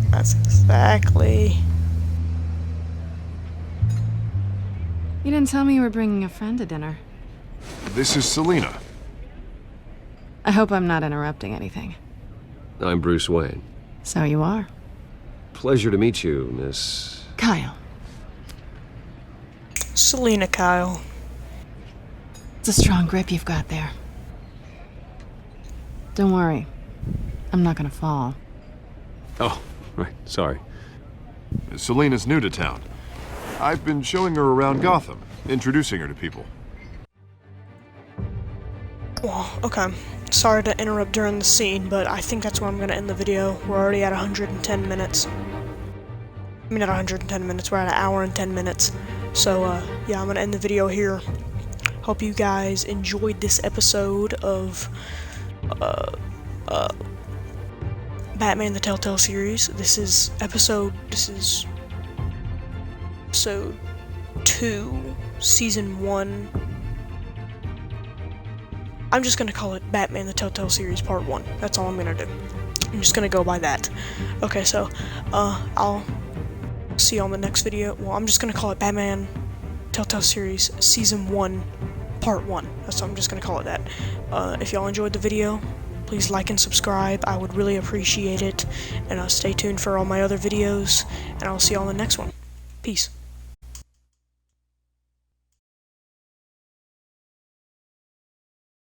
That's exactly... You didn't tell me you were bringing a friend to dinner. This is Selina. I hope I'm not interrupting anything. I'm Bruce Wayne. So you are. Pleasure to meet you, Miss... Kyle. Selina Kyle. It's a strong grip you've got there. Don't worry. I'm not gonna fall. Oh, right. Sorry. Selina's new to town. I've been showing her around Gotham, introducing her to people. Well, okay. Sorry to interrupt during the scene, but I think that's where I'm gonna end the video. We're already at 110 minutes. I mean, not 110 minutes, we're at an hour and 10 minutes. So, yeah, I'm gonna end the video here. Hope you guys enjoyed this episode of Batman the Telltale series. This is episode 2, season 1. I'm just gonna call it Batman the Telltale series part 1. That's all I'm gonna do. I'm just gonna go by that. Okay, so I'll see you on the next video. Well, I'm just gonna call it Batman Telltale series season 1 part 1. That's what I'm just gonna call it that. If y'all enjoyed the video, please like and subscribe. I would really appreciate it. And stay tuned for all my other videos. And I'll see y'all in the next one. Peace.